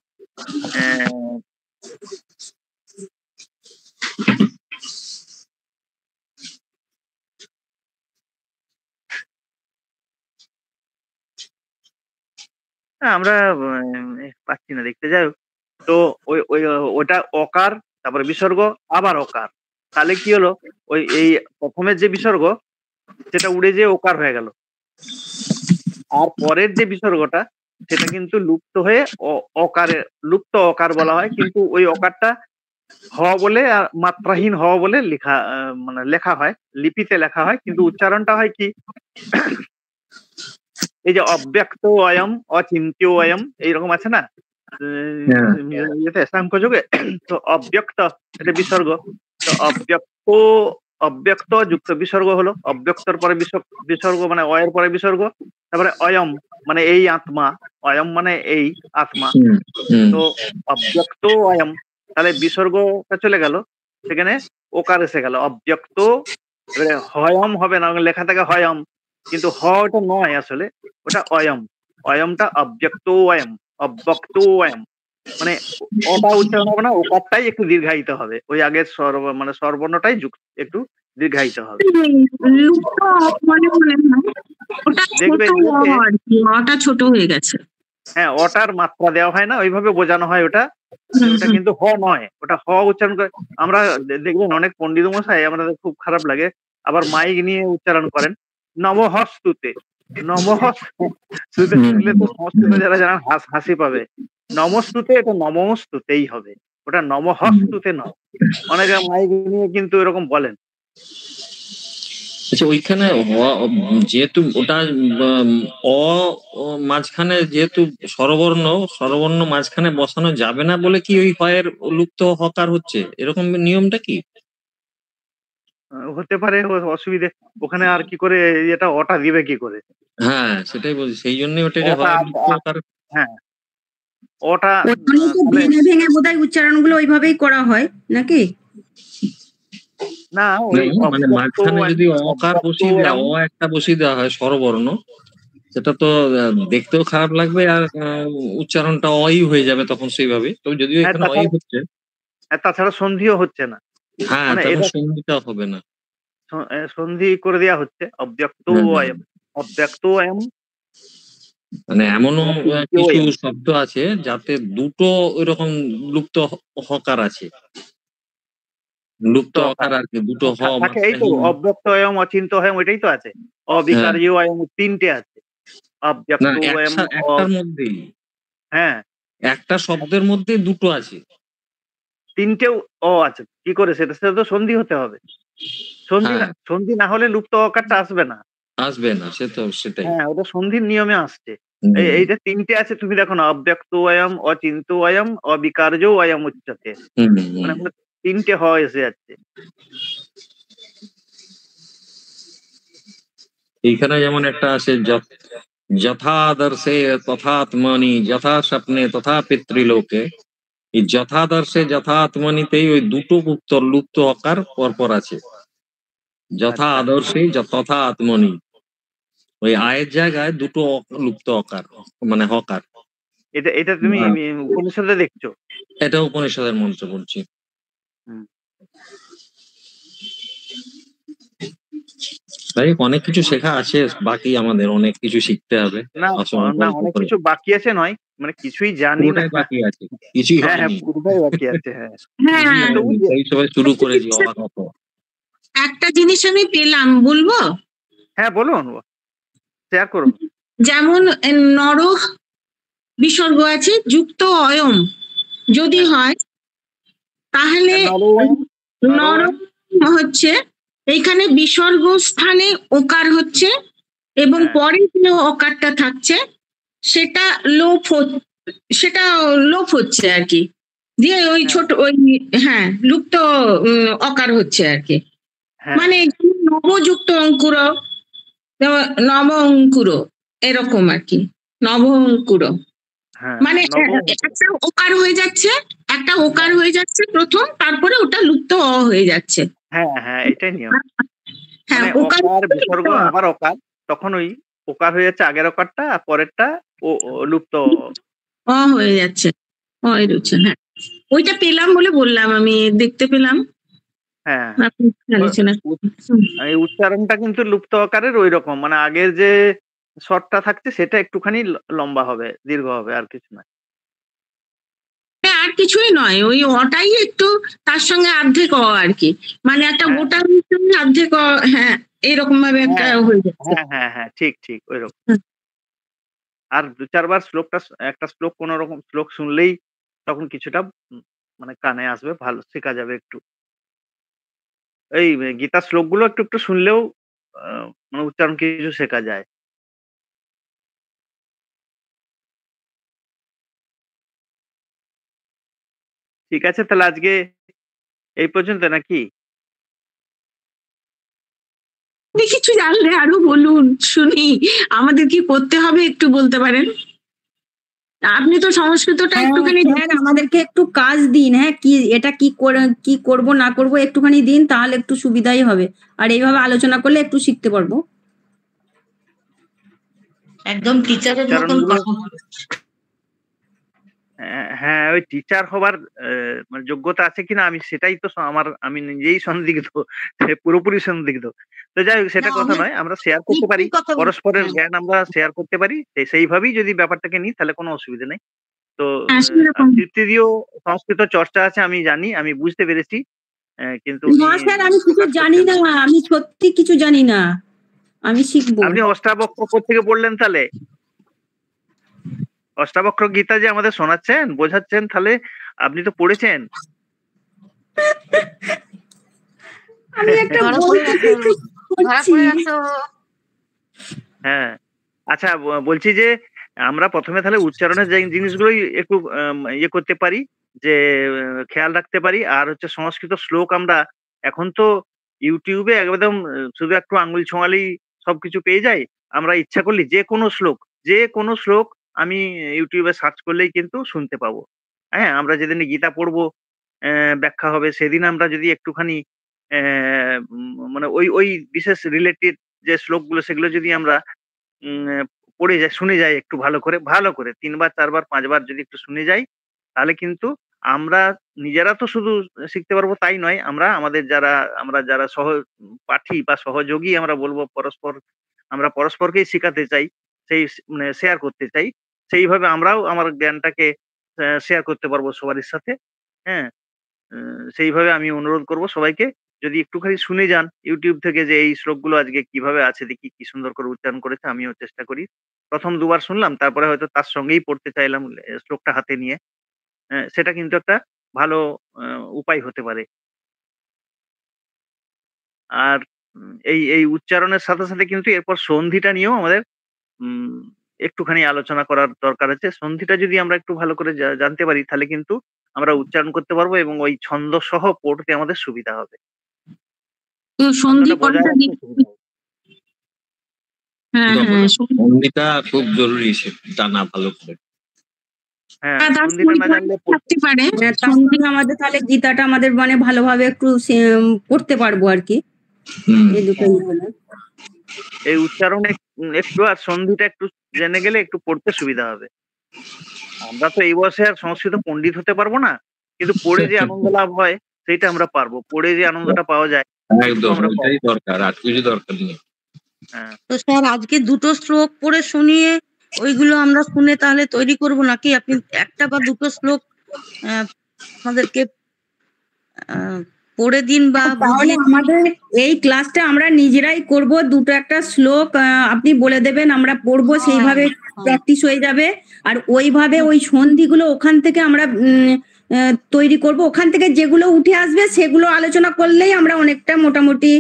আমরা পাচ্ছি না দেখতে, যাই হোক। তো ওটা অকার, তারপরে বিসর্গ, আবার অকার, তাহলে কি হলো, ওই এই প্রথমের যে বিসর্গ সেটা উড়ে যেয়ে ওকার হয়ে গেল, আর পরের যে বিসর্গটা সেটা কিন্তু লুপ্ত হয়ে লুপ্ত অকার বলা হয়, কিন্তু ওই অকারটা হ বলে আর মাত্রাহীন হ বলে মানে লেখা হয়, লিপিতে লেখা হয়, কিন্তু উচ্চারণটা হয় কি এই যে অব্যক্ত অয়ম, অচিন্ত্য অয়ম, এইরকম আছে না ইয়েতে সাংখ্য যুগে। তো অব্যক্ত এটা বিসর্গ, তো অব্যক্ত যুক্ত বিসর্গ হলো, অব্যক্তর পরে বিসর্গ মানে অয়ের পরে বিসর্গ, তারপরে অয়ম মানে এই আত্মা, অয়ম মানে এই আত্মা, তো অব্যক্ত অয়ম, তাহলে বিসর্গটা চলে গেল, সেখানে ওকার এসে গেল অব্যক্ত, এবারে হয়ম হবে না, লেখা থাকে হয়ম, কিন্তু হ ওটা নয়, আসলে ওটা অয়ম, অয়মটা অব্যক্ত অয়ম, অব্যক্ত অয়ম, মানে ওটা উচ্চারণ হবে না, ওকারটাই একটু দীর্ঘায়িত হবে, ওই আগের মানে স্বরবর্ণটাই একটু দীর্ঘায়িত হবে। লুপ্ত মানে মনে হয় ওটা দেখবে ছোট আর কি, অটা ছোট হয়ে গেছে। হ্যাঁ, অটার মাত্রা দেওয়া হয় না, ওইভাবে বোঝানো হয় ওটা, ওটা কিন্তু হ নয়, ওটা হ উচ্চারণ করে। আমরা দেখবেন অনেক পণ্ডিত মশাই, আমাদের খুব খারাপ লাগে, আবার মাইক নিয়ে উচ্চারণ করেন নমঃস্তুতে, নমঃস্তুতে শুনলে তো সংস্কৃত যারা জানা হাসি পাবে, নমস্তুতে এটা নমস্তুতেই হবে, ওটা নমঃস্তুতে নয়। অনেকে মাইক নিয়ে কিন্তু এরকম বলেন। আচ্ছা, ওইখানে যেহেতু ওটা মাঝখানে যেহেতু স্বরবর্ণ মাঝখানে বসানো যাবে না বলে কি ওই হয়ের লুপ্ত হকার হচ্ছে, এরকম নিয়মটা কি? হতে পারে, অসুবিধে ওখানে আর কি করে এটা অটা দিবে কি করে? হ্যাঁ, সেটাই বলছি, সেই জন্যই ওটা হ্যাঁ, ওটা ভেঙে ভেঙে বোধহয় উচ্চারণগুলো ওইভাবেই করা হয় নাকি? না, ওই মানে মাঝখানে যদি অকার বসিয়ে দেওয়া, একটা বসিয়ে দেওয়া হয় স্বরবর্ণ, সেটা তো দেখতেও খারাপ লাগবে আর উচ্চারণটা অই হয়ে যাবে তখন সেইভাবে। তো যদিও এখানে অই হচ্ছে, তাছাড়া সন্ধিও হচ্ছে না। হ্যাঁ, তখন সন্ধিটা হবে না, সন্ধি করে দেওয়া হচ্ছে অব্যক্ত অয়ম, অব্যক্ত অয়ম, মানে এমনও কিছু শব্দ আছে যাতে দুটো ওইরকম লুপ্ত হকার আছে, লুপ্ত অকার আর কি, দুটো হ থাকে। এই তো অব্যক্ত অয়ম, অচিন্ত অয়ম, ওইটাই তো আছে। অবিকার্য অয়ম, তিনটে আছে। অব্যক্ত অয়ম একটার মধ্যেই, হ্যাঁ, একটা শব্দের মধ্যে দুটো আছে, তিনটেও আছে। কি করে? সেটা তো সন্ধি হতে হবে, সন্ধি না হলে লুপ্ত অকারটা আসবে না, সে তো সেটাই। হ্যাঁ, ওটা সন্ধির নিয়মে আসছে। এইটা তিনটে আছে, তুমি দেখো না, অব্যক্ত অয়ম, অচিন্ত অয়ম, অবিকার্য অয়ম উচ্চতে, মানে তিনটে হ এসে যাচ্ছে। এইখানে যেমন একটা আছে যথাদর্শে তথাত্মনি, যথা স্বপ্নে তথা পিতৃলোকে, এই যথাদর্শে যথাত্মনিতেই ওই দুটো লুপ্ত অকার পরপর আছে, যথা আদর্শে তথা আত্মনি, ওই আয়ের জায়গায় দুটো লুপ্ত অকার মানে হকার। এটা তুমি উপনিষদে দেখছো? এটা উপনিষদের মন্ত্র বলছি। তাই অনেক কিছু শেখা আছে বাকি, আমাদের অনেক কিছু শিখতে হবে। না, অনেক কিছু বাকি আছে নয়, মানে কিছুই জানি না, বাকি আছে, কিছুই পুরোটাই বাকি আছে। হ্যাঁ, এই সবাই শুরু করেছি। একটা জিনিস আমি পেলাম, বলবো? হ্যাঁ, বলুন, শেয়ার করুন। যেমন নর বিসর্গ আছে যুক্ত অয়ম যদি হয়, তাহলে নর হচ্ছে এইখানে বিসর্গ স্থানে ওকার হচ্ছে, এবং পরে যে ওকারটা থাকছে সেটা লোপ হচ্ছে আর কি, দিয়ে ওই ছোট ওই লুপ্ত অকার হচ্ছে আর কি। মানে নবযুক্ত অঙ্কুর, নব অঙ্কুর, এরকম আর কি, নব অঙ্কুর, মানে একটা ওকার হয়ে যাচ্ছে, প্রথম, তারপরে ওটা লুপ্ত অ হয়ে যাচ্ছে। হ্যাঁ, এটাই নিয়ম। ওকার বিসর্গ আবার ওকার, তখন ওই ওকার হয়ে যাচ্ছে আগের ওকারটা, আর পরেরটা লুপ্ত অ হয়ে যাচ্ছে, হ্যাঁ, ওইটা পেলাম বলে বললাম, আমি দেখতে পেলাম। হ্যাঁ, এই উচ্চারণটা কিন্তু লুপ্ত আকারের ওই রকম, মানে আগের যে স্বরটা থাকছে সেটা একটুখানি লম্বা হবে, দীর্ঘ হবে, আর কিছু নয়। আর কিছুই নয়, ওই অটাই একটু তার সঙ্গে অর্ধেক অ আর কি, মানে একটা গোটা অর্ধেক অ, হ্যাঁ, এরকম ভাবে একটা হয়ে যাচ্ছে। হ্যাঁ, ঠিক ওই রকম। আর ২-৪ বার একটা শ্লোক কোন রকম শ্লোক শুনলেই তখন কিছুটা মানে কানে আসবে, ভালো শেখা যাবে একটু। এই গীতার শ্লোকগুলো একটু, একটু শুনলেও আ মানে উচ্চারণ কিছু শেখা যায়। ঠিক আছে, তাহলে আজকে এই পর্যন্ত নাকি? আপনি কিছু জানলে আরো বলুন, শুনি। আমাদের কি করতে হবে একটু বলতে পারেন? আপনি তো সংস্কৃতটা একটুখানি স্যার আমাদেরকে একটু কাজ দিন, হ্যাঁ, কি এটা কি করব না করব একটুখানি দিন, তাহলে একটু সুবিধাই হবে। আর এইভাবে আলোচনা করলে একটু শিখতে পারবো। একদম টিচারের মতন উচ্চারণগুলো কথা বলো। হ্যাঁ, ওই টিচার হবার মানে যোগ্যতা আছে কিনা আমি সেটাই তো আমি নিজেই সন্দিগ্ধ, পুরোপুরি সন্দিগ্ধ। তো যাই হোক সেটা না, কথা আমি নয়। আমরা শেয়ার করতে পারি। ঠিক কথা বলছি। পরস্পরের হ্যাঁ। জ্ঞান আমরা শেয়ার করতে পারি। সেইভাবেই যদি ব্যাপারটাকে নিই তাহলে কোনো অসুবিধা নেই। তো হ্যাঁ, সেরকম। তৃপ্তিদিও সংস্কৃত চর্চা আছে আমি জানি, আমি বুঝতে পেরেছি। কিন্তু উনি না স্যার, আমি কিছু প্রকাশ জানি করছেন না, না। আমি সত্যি কিছু জানি না, আমি শিখবো। আপনি অষ্টাবক্র কোত্থেকে পড়লেন তাহলে? অষ্টাবক্র গীতা যে আমাদের শোনাচ্ছেন, বোঝাচ্ছেন, তাহলে আপনি তো পড়েছেন। আমি একটা ধরা বই পড়ে গেছো, ধরা পড়ছি। পড়ে গেছো। হ্যাঁ, আচ্ছা, বলছি যে আমরা ১ম এ তাহলে উচ্চারণের যে জিনিসগুলোই একটু ইয়ে করতে পারি, যে খেয়াল রাখতে পারি। আর হচ্ছে সংস্কৃত শ্লোক আমরা এখন তো YouTube এ একদম শুধু একটু আঙুল ছোঁয়ালেই সবকিছু পেয়ে যাই। আমরা ইচ্ছা করলে যেকোনো শ্লোক আমি YouTube এ সার্চ করলেই কিন্তু শুনতে পাবো। হ্যাঁ? আমরা যেদিন গীতা পড়বো, ব্যাখ্যা হবে সেদিন আমরা যদি একটুখানি মানে ওই বিশেষ রিলেটেড যে শ্লোকগুলো সেগুলো যদি আমরা উম আ পড়ে যাই, শুনে যাই একটু ভালো করে ৩ বার, ৪ বার, ৫ বার যদি একটু শুনে যাই, তাহলে কিন্তু আমরা নিজেরা তো শুধু শিখতে পারবো তাই নয়। আমরা যারা পাঠী বা সহযোগী আমরা বলবো আমরা পরস্পরকেই শিখাতে চাই। মানে শেয়ার করতে চাই। সেইভাবে আমরাও আমার জ্ঞানটাকে শেয়ার করতে পারবো সবারই সাথে। হ্যাঁ? আ সেইভাবে আমি অনুরোধ করব সবাইকে, যদি একটুখানি শুনে যান YouTube থেকে যে এই শ্লোকগুলো আজকে কিভাবে আছে দেখি, কি সুন্দর করে উচ্চারণ করেছে। আমিও চেষ্টা করি। ১ম ২ বার শুনলাম, তারপরে হয়তো তার সঙ্গেই পড়তে চাইলাম শ্লোকটা হাতে নিয়ে। সেটা কিন্তু একটা ভালো আ উপায় হতে পারে। আর এই উচ্চারণের সাথে কিন্তু এরপর সন্ধিটা নিয়েও আমাদের উম একটুখানি আলোচনা করার দরকার আছে। সন্ধিটা যদি আমরা একটু ভালো করে জানতে পারি তাহলে কিন্তু আমরা উচ্চারণ করতে পারবো এবং ওই ছন্দসহ পড়তে আমাদের সুবিধা হবে। তো সন্ধি ছন্দটা বজায় কোনটা রাখতে সুবিধা হবে। হ্যাঁ, বলুন। হ্যাঁ, সন্ধিটা খুব জরুরি, সে জানা ভালো করে। হ্যাঁ, তার সন্ধিটা না জানলে থাকতে পারে। হ্যাঁ, তার সঙ্গে আমাদের তাহলে গীতাটা আমাদের মানে ভালোভাবে একটু পড়তে পারবো আর কি, হুম। এই দুটো হলে। এই উচ্চারণে একটু আর সন্ধিটা একটু জেনে গেলে একটু পড়তে সুবিধা হবে। আমরা তো এই বয়সে আর সংস্কৃত পণ্ডিত হতে পারবো না। কিন্তু পড়ে যে আনন্দ লাভ হয় সেইটা আমরা পারবো। পড়ে যে আনন্দটা পাওয়া যায় সেটুকু একদম আমরা ওইটাই পাবো। দরকার, আর কিছু দরকার নেই। হ্যাঁ, তো স্যার আজকে দুটো শ্লোক পড়ে শুনিয়ে ওইগুলো আমরা শুনে তাহলে তৈরি করব, নাকি আপনি একটা বা দুটো শ্লোক আহ, আমাদেরকে পড়ে দিন বা তাহলে আমাদের এই ক্লাসটা আমরা নিজেরাই করব, দুটো একটা শ্লোক আপনি বলে দেবেন, আমরা পড়বো, সেইভাবে প্র্যাকটিস হয়ে যাবে। আর ওইভাবে ওই সন্ধিগুলো ওখান থেকে আমরা তৈরি করব, ওখান থেকে যেগুলো উঠে আসবে সেগুলো আলোচনা করলেই আমরা অনেকটা মোটামুটি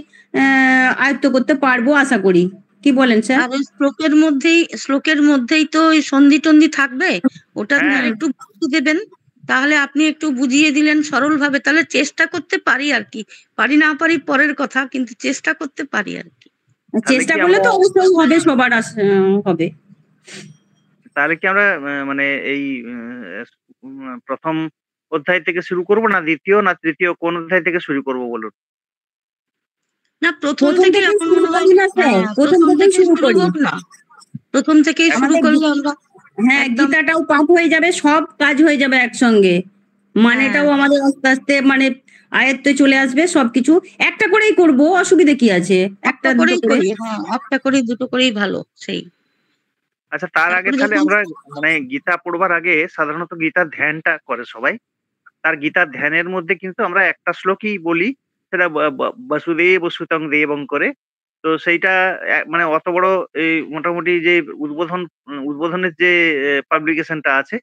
আয়ত্ত করতে পারবো আশা করি। কি বলেন স্যার? আর শ্লোকের মধ্যেই তো ওই সন্ধি টন্ধি থাকবে, ওটা হ্যাঁ, একটু বুঝিয়ে দেবেন, তাহলে আপনি একটু বুঝিয়ে দিলেন সরল ভাবে, তাহলে চেষ্টা করতে পারি আর কি। পারি না পারি পরের কথা, কিন্তু চেষ্টা করতে পারি আর কি। তাহলে চেষ্টা কি করলে আমরা তো অবশ্যই হবে, সবার হবে। তাহলে কি আমরা মানে এই ১ম অধ্যায় থেকে শুরু করব, না ২য় না ৩য়, কোন অধ্যায় থেকে শুরু করব বলুন? না, প্রথম থেকে শুরু করি না স্যার, প্রথম থেকে শুরু করি না, প্রথম থেকেই শুরু করলে আমরা, হ্যাঁ, গীতাটাও পাঠ হয়ে যাবে, সব কাজ হয়ে যাবে একসঙ্গে, মানেটাও আমাদের আস্তে আস্তে মানে আয়ত্তে চলে আসবে সবকিছু। একটা করেই করব, অসুবিধা কি আছে? একটা করেই করি, হ্যাঁ, একটা করেই দুটো করেই ভালো সেই। আচ্ছা, তার আগে তারপরে তাহলে যখন আমরা মানে গীতা পড়বার আগে সাধারণত গীতার ধ্যানটা করে সবাই। তার গীতার ধ্যানের মধ্যে কিন্তু আমরা একটা শ্লোকই বলি, সেটা বাসুদেব সুতং দেবং করে। তো সেইটা মানে অত বড় এই মোটামুটি যে উদ্বোধনের যে পাবলিকেশনটা আছে,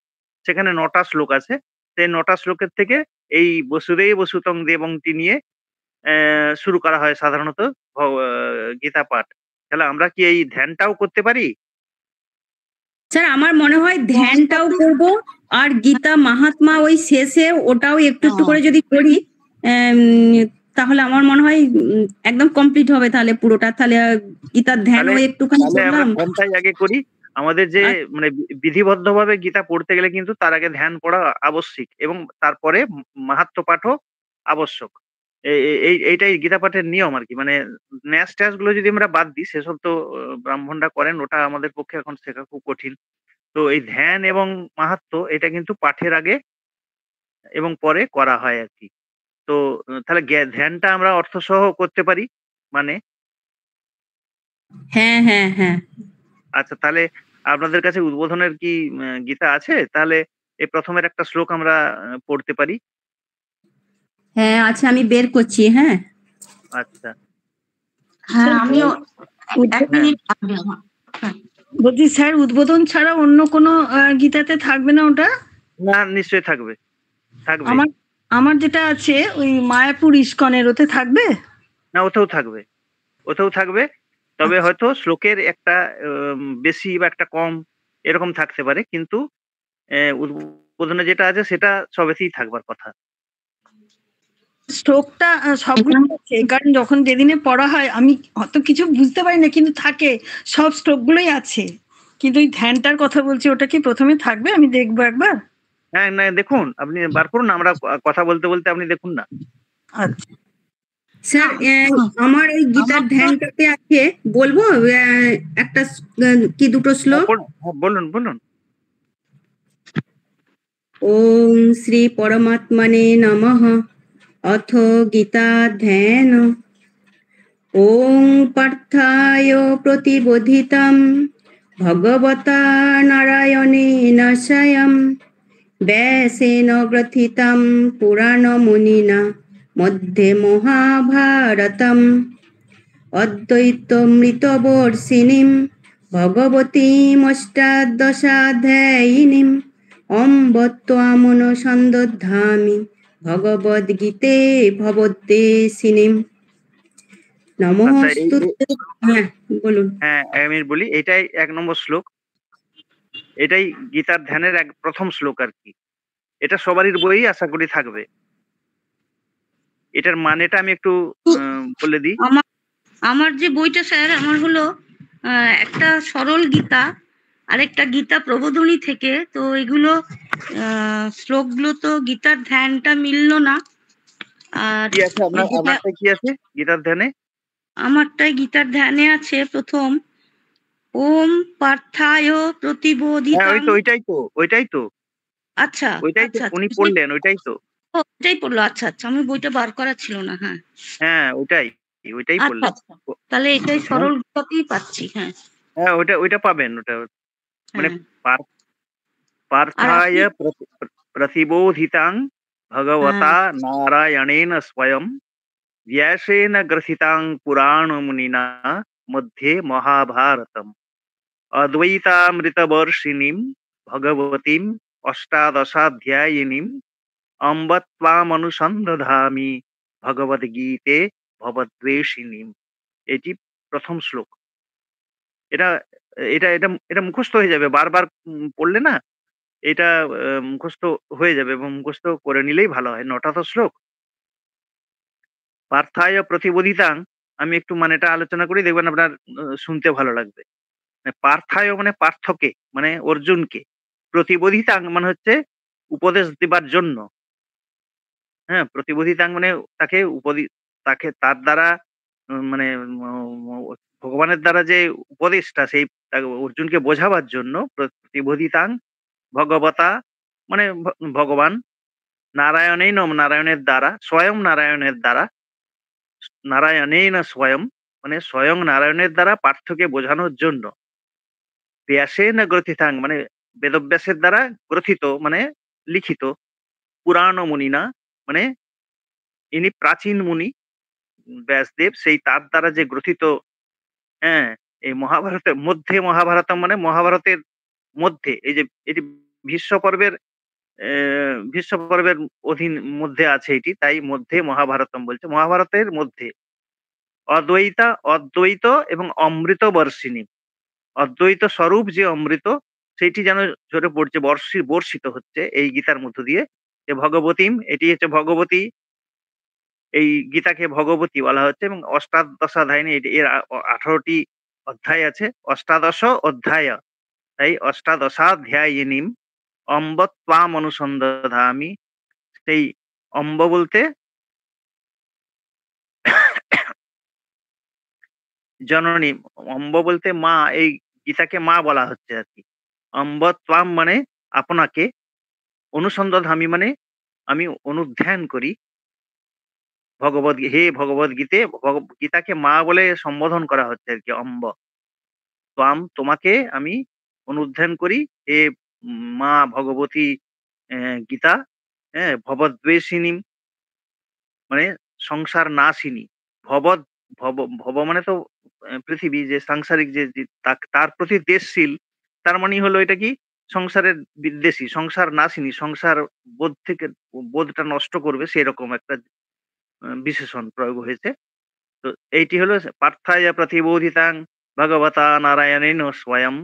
সেখানে ৯টা শ্লোক আছে। সেই ৯টা শ্লোকের থেকে এই বসুদেব বসুতং দেবংটি নিয়ে শুরু করা হয় সাধারণত গীতা পাঠ। তাহলে আমরা কি এই ধ্যানটাও করতে পারি? স্যার আমার মনে হয় ধ্যানটাও করব, আর গীতা মাহাত্মা ওই শেষে ওটাও একটু একটু করে যদি করি, তাহলে আমার মনে হয় একদম কমপ্লিট হবে তাহলে পুরোটা। তাহলে গীতার ধ্যানও একটুখানি তাহলে আমরা করলাম। ধ্যানটাই আগে করি। আমাদের যে মানে বিধিবদ্ধভাবে গীতা পড়তে গেলে কিন্তু তার আগে ধ্যান পড়া আবশ্যিক, এবং তারপরে মাহাত্ম্য পাঠও আবশ্যক। এইটাই গীতা পাঠের নিয়ম আর কি। মানে ন্যাস ট্যাস গুলো যদি আমরা বাদ দিই, সেসব তো ব্রাহ্মণরা করেন, ওটা আমাদের পক্ষে এখন শেখা খুব কঠিন। তো এই ধ্যান এবং মাহাত্ম্য এটা কিন্তু পাঠের আগে এবং পরে করা হয় আর কি। তো তাহলে ধ্যানটা আমরা অর্থসহ করতে পারি মানে? হ্যাঁ হ্যাঁ হ্যাঁ। আচ্ছা, তাহলে আপনাদের কাছে উদ্বোধনের কি গীতা আছে? তাহলে এই প্রথমের একটা শ্লোক আমরা পড়তে পারি। হ্যাঁ আচ্ছা, আমি বের করছি। হ্যাঁ আচ্ছা। হ্যাঁ আমিও এক মিনিট। বলছি স্যার, উদ্বোধন ছাড়া অন্য কোনো গীতাতে থাকবে না ওটা? না, নিশ্চয়ই থাকবে, থাকবে। আমার যেটা আছে ওই মায়াপুর ইস্কনের, ওতে থাকবে? না, ওতেও থাকবে, ওতেও থাকবে। তবে হয়তো শ্লোকের একটা বেশি বা একটা কম এরকম থাকতে পারে, কিন্তু উদ্বোধনে যেটা আছে সেটা সবেতেই থাকবার কথা। স্ট্রোকটা সবগুলো আছে, কারণ যখন যেদিনে পড়া হয় আমি অত কিছু বুঝতে পারি না, কিন্তু থাকে, সব স্ট্রোক গুলোই আছে। কিন্তু ওই ধ্যানটার কথা বলছি, ওটা কি প্রথমে থাকবে? আমি দেখবো একবার। হ্যাঁ, না দেখুন, আপনি বার করুন, আমরা কথা বলতে বলতে আপনি দেখুন না। আচ্ছা স্যার, আমার ওই গীতার ধ্যানটাতে আছে, বলবো একটা কি দুটো শ্লোক? বলুন বলুন। ওম শ্রী পরমাত্মনে নমঃ। অথ গীতা ধ্যান। ওং পার্থায় প্রতিবোধিতাম ভগবতা নারায়ণেন স্বয়ং ব্যাসেন গ্রথিতাম পুরাণমুনিনা মধ্যে মহাভারতম অদ্বৈতমৃতবর্ষিণীম ভগবতীমষ্টাদশাধ্যায়িনীম অম্ব ত্বামনুসন্দধামি ভগবদ্গীতে ভবদ্দেশিনীম নমস্তুতে। হ্যাঁ বলুন। হ্যাঁ, আমি বলি, এটাই ১ নম্বর শ্লোক। এটাই গীতার ধ্যানের প্রথম শ্লোক আর কি। এটা সবারই বই আশা করি থাকবে। এটার মানেটা আমি একটু বলে দিই। আমার যে বইটা স্যার, আমার হলো একটা সরল গীতা আর একটা গীতা প্রবোধনী থেকে। তো এগুলো শ্লোকগুলো তো গীতার ধ্যানটা মিললো না। আর কি আছে আপনারটা কি আছে গীতার ধ্যানে? আমারটাই গীতার ধ্যানে আছে প্রথম ওম পার্থায় প্রতিবোধিতাম। হ্যাঁ, ওইটাই তো। আচ্ছা ওইটাই তো আচ্ছা, উনি পড়লেন, ওইটাই তো। ওইটাই পড়লো। আচ্ছা আচ্ছা, আমি বইটা বার করা ছিল না। হ্যাঁ হ্যাঁ, ওইটাই আচ্ছা পড়লেন। আচ্ছা, তাহলে এটাই সরল গীতাতেই পাচ্ছি। হ্যাঁ হ্যাঁ, ওইটা পাবেন। ওটা মানে হ্যাঁ। পার্থায় প্রতিবোধিতাং ভগবতা নারায়ণেন স্বয়ং ব্যাসেন গ্রথিতাং পুরাণমুনিনা মধ্যে মহাভারতম অদ্বৈতামৃতবর্ষিণীম ভগবতীম অষ্টাদশাধ্যায়িনীম অম্ব ত্বামনুসন্দধামি ভগবদ্গীতে ভবদ্বেষিণীম। এটি প্রথম শ্লোক। এটা এটা এটা এটা মুখস্থ হয়ে যাবে, বারবার পড়লে না এটা মুখস্থ হয়ে যাবে, এবং মুখস্থ করে নিলেই ভালো হয়। ৯টা তো শ্লোক। পার্থায় প্রতিবোধিতাং, আমি একটু মানেটা আলোচনা করি, দেখবেন আপনার শুনতে ভালো লাগবে। পার্থায় মানে পার্থকে, মানে অর্জুনকে। প্রতিবোধিতাং মানে হচ্ছে উপদেশ দেবার জন্য। হ্যাঁ, প্রতিবোধিতাং মানে তাকে তার দ্বারা মানে ভগবানের দ্বারা যে উপদেশটা, সেই অর্জুনকে বোঝাবার জন্য প্রতিবোধিতাং ভগবতা মানে ভগবান, নারায়ণেই নারায়ণের দ্বারা, স্বয়ং নারায়ণের দ্বারা, নারায়ণেই না স্বয়ং মানে স্বয়ং নারায়ণের দ্বারা পার্থকে বোঝানোর জন্য, ব্যাসেন গ্রথিতাং মানে বেদব্যাসের দ্বারা গ্রথিত মানে লিখিত, পুরাণ মুনি না মানে ইনি প্রাচীন মুনি ব্যাসদেব, সেই তার দ্বারা যে গ্রথিত হ্যাঁ, এই মহাভারতের মধ্যে, মহাভারতম মানে মহাভারতের মধ্যে, এই যে এটি ভীষ্ম পর্বের ভীষ্ম পর্বের অধীন মধ্যে আছে এটি, তাই মধ্যে মহাভারতম বলছে। মহাভারতের মধ্যে অদ্বৈত এবং অমৃত বর্ষিণী, অদ্বৈত স্বরূপ যে অমৃত, সেইটি যেন ঝরে পড়ছে, বর্ষিত হচ্ছে এই গীতার মধ্য দিয়ে। যে ভগবতীম, এটি হচ্ছে ভগবতী, এই গীতাকে ভগবতী বলা হচ্ছে। এবং অষ্টাদশাধ্যায়িনী, এর 18টি অধ্যায় আছে, অষ্টাদশ অধ্যায়, তাই অষ্টাদশাধ্যায়িনীম অম্ব ত্বাম অনুসন্ধামি। সেই অম্ব বলতে জননী, অম্ব বলতে মা, এই গীতাকে মা বলা হচ্ছে আর কি। অম্ব ত্বাম মানে আপনাকে, অনুসন্ধামি মানে আমি অনুধ্যান করি, হে ভগবদ গীতাকে মা বলে সম্বোধন করা হচ্ছে আর কি। অম্ব ত্বাম, তোমাকে আমি অনুধ্যান করি, হে মা ভগবতী গীতা। হ্যাঁ, ভবদ্বেষিনী মানে সংসার নাশিনী। ভবদ, ভব মানে তো পৃথিবী, যে সাংসারিক যে তার প্রতি দেশশীল, তার মানে হলো এটা কি, সংসারের বিদ্বেষী, সংসার নাশিনী, সংসার বোধ থেকে বোধটা নষ্ট করবে, সেরকম একটা বিশেষণ প্রয়োগ হয়েছে। তো এইটি হলো পার্থায় প্রতিবোধিতাং ভগবতা নারায়ণেন স্বয়ং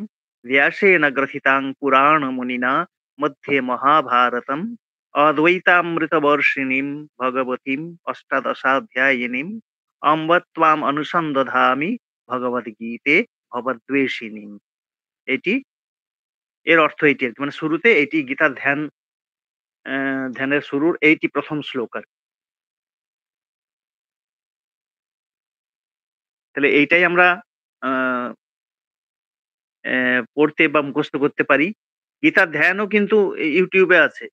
ব্যাসেন গ্রথিতাং পুরাণ মুনিনা মধ্যে মহাভারতম অদ্বৈতামৃত বর্ষিণীম ভগবতীম অষ্টাদশাধ্যায়িনীম অম্ব ত্বাম অনুসন্ধধামি ভগবদ্গীতে ভবদ্বেষিণীম। এটি, এর অর্থ এটি আর কি। মানে শুরুতে এটি গীতার ধ্যানের শুরুর এইটি প্রথম শ্লোক আর কি। তাহলে এইটাই আমরা আহ পড়তে বা মুখস্থ করতে পারি। গীতার ধ্যানও কিন্তু ইউটিউবে আছে,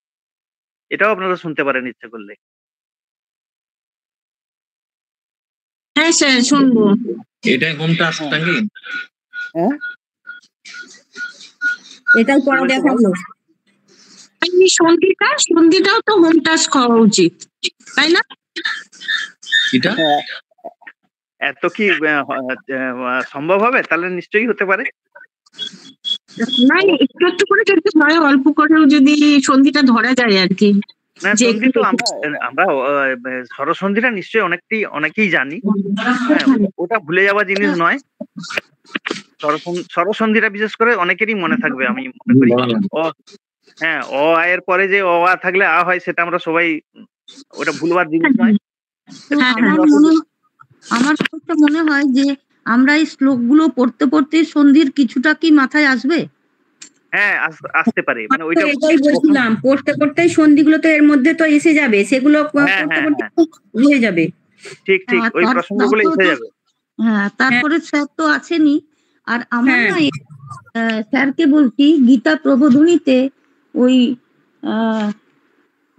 এটাও আপনারা শুনতে পারেন ইচ্ছে করলে। হ্যাঁ স্যার, শুনবো। এটাই হোম টাস্ক নাকি? হ্যাঁ, এটাই পড়া বলছো দেখা বল? হলো। এই সন্ধিটাও তো হোম টাস্ক হওয়া উচিত, তাই না? এটা হ্যাঁ, এত কি সম্ভব হবে? তাহলে নিশ্চয়ই হতে পারে। না, একটু একটু করে যদি হয়, অল্প করেও যদি সন্ধিটা ধরা যায় আর কি। না, যে সন্ধি তো আমরা আমরা স্বরসন্ধিটা নিশ্চয়ই অনেকেই জানি। হ্যাঁ, ওটা ভুলে যাওয়া জিনিস নয়। স্বরসন্ধিটা বিশেষ করে অনেকেরই মনে থাকবে, আমি মনে করি। অ, হ্যাঁ, অ আয়ের পরে যে অ আ থাকলে আ হয়, সেটা আমরা সবাই, ওটা ভুলবার জিনিস নয়। তো হ্যাঁ, আমার তো মনে হয় যে আমরা এই শ্লোকগুলো পড়তে পড়তে সন্ধির কিছুটা কি মাথায় আসবে। হ্যাঁ, আসতে পারে, মানে ওইটা এটাই বলছিলাম, পড়তে পড়তেই সন্ধিগুলো তো এর মধ্যে তো এসে যাবে, সেগুলো হ্যাঁ, পড়তে হ্যাঁ, পড়তে হ্যাঁ, হয়ে যাবে। ঠিক ঠিক, ওই প্রসঙ্গগুলো এসে যাবে। হ্যাঁ, তারপরে স্যার তো আছেনই। আর আমার না স্যারকে বলছি, গীতা প্রবোধনীতে ওই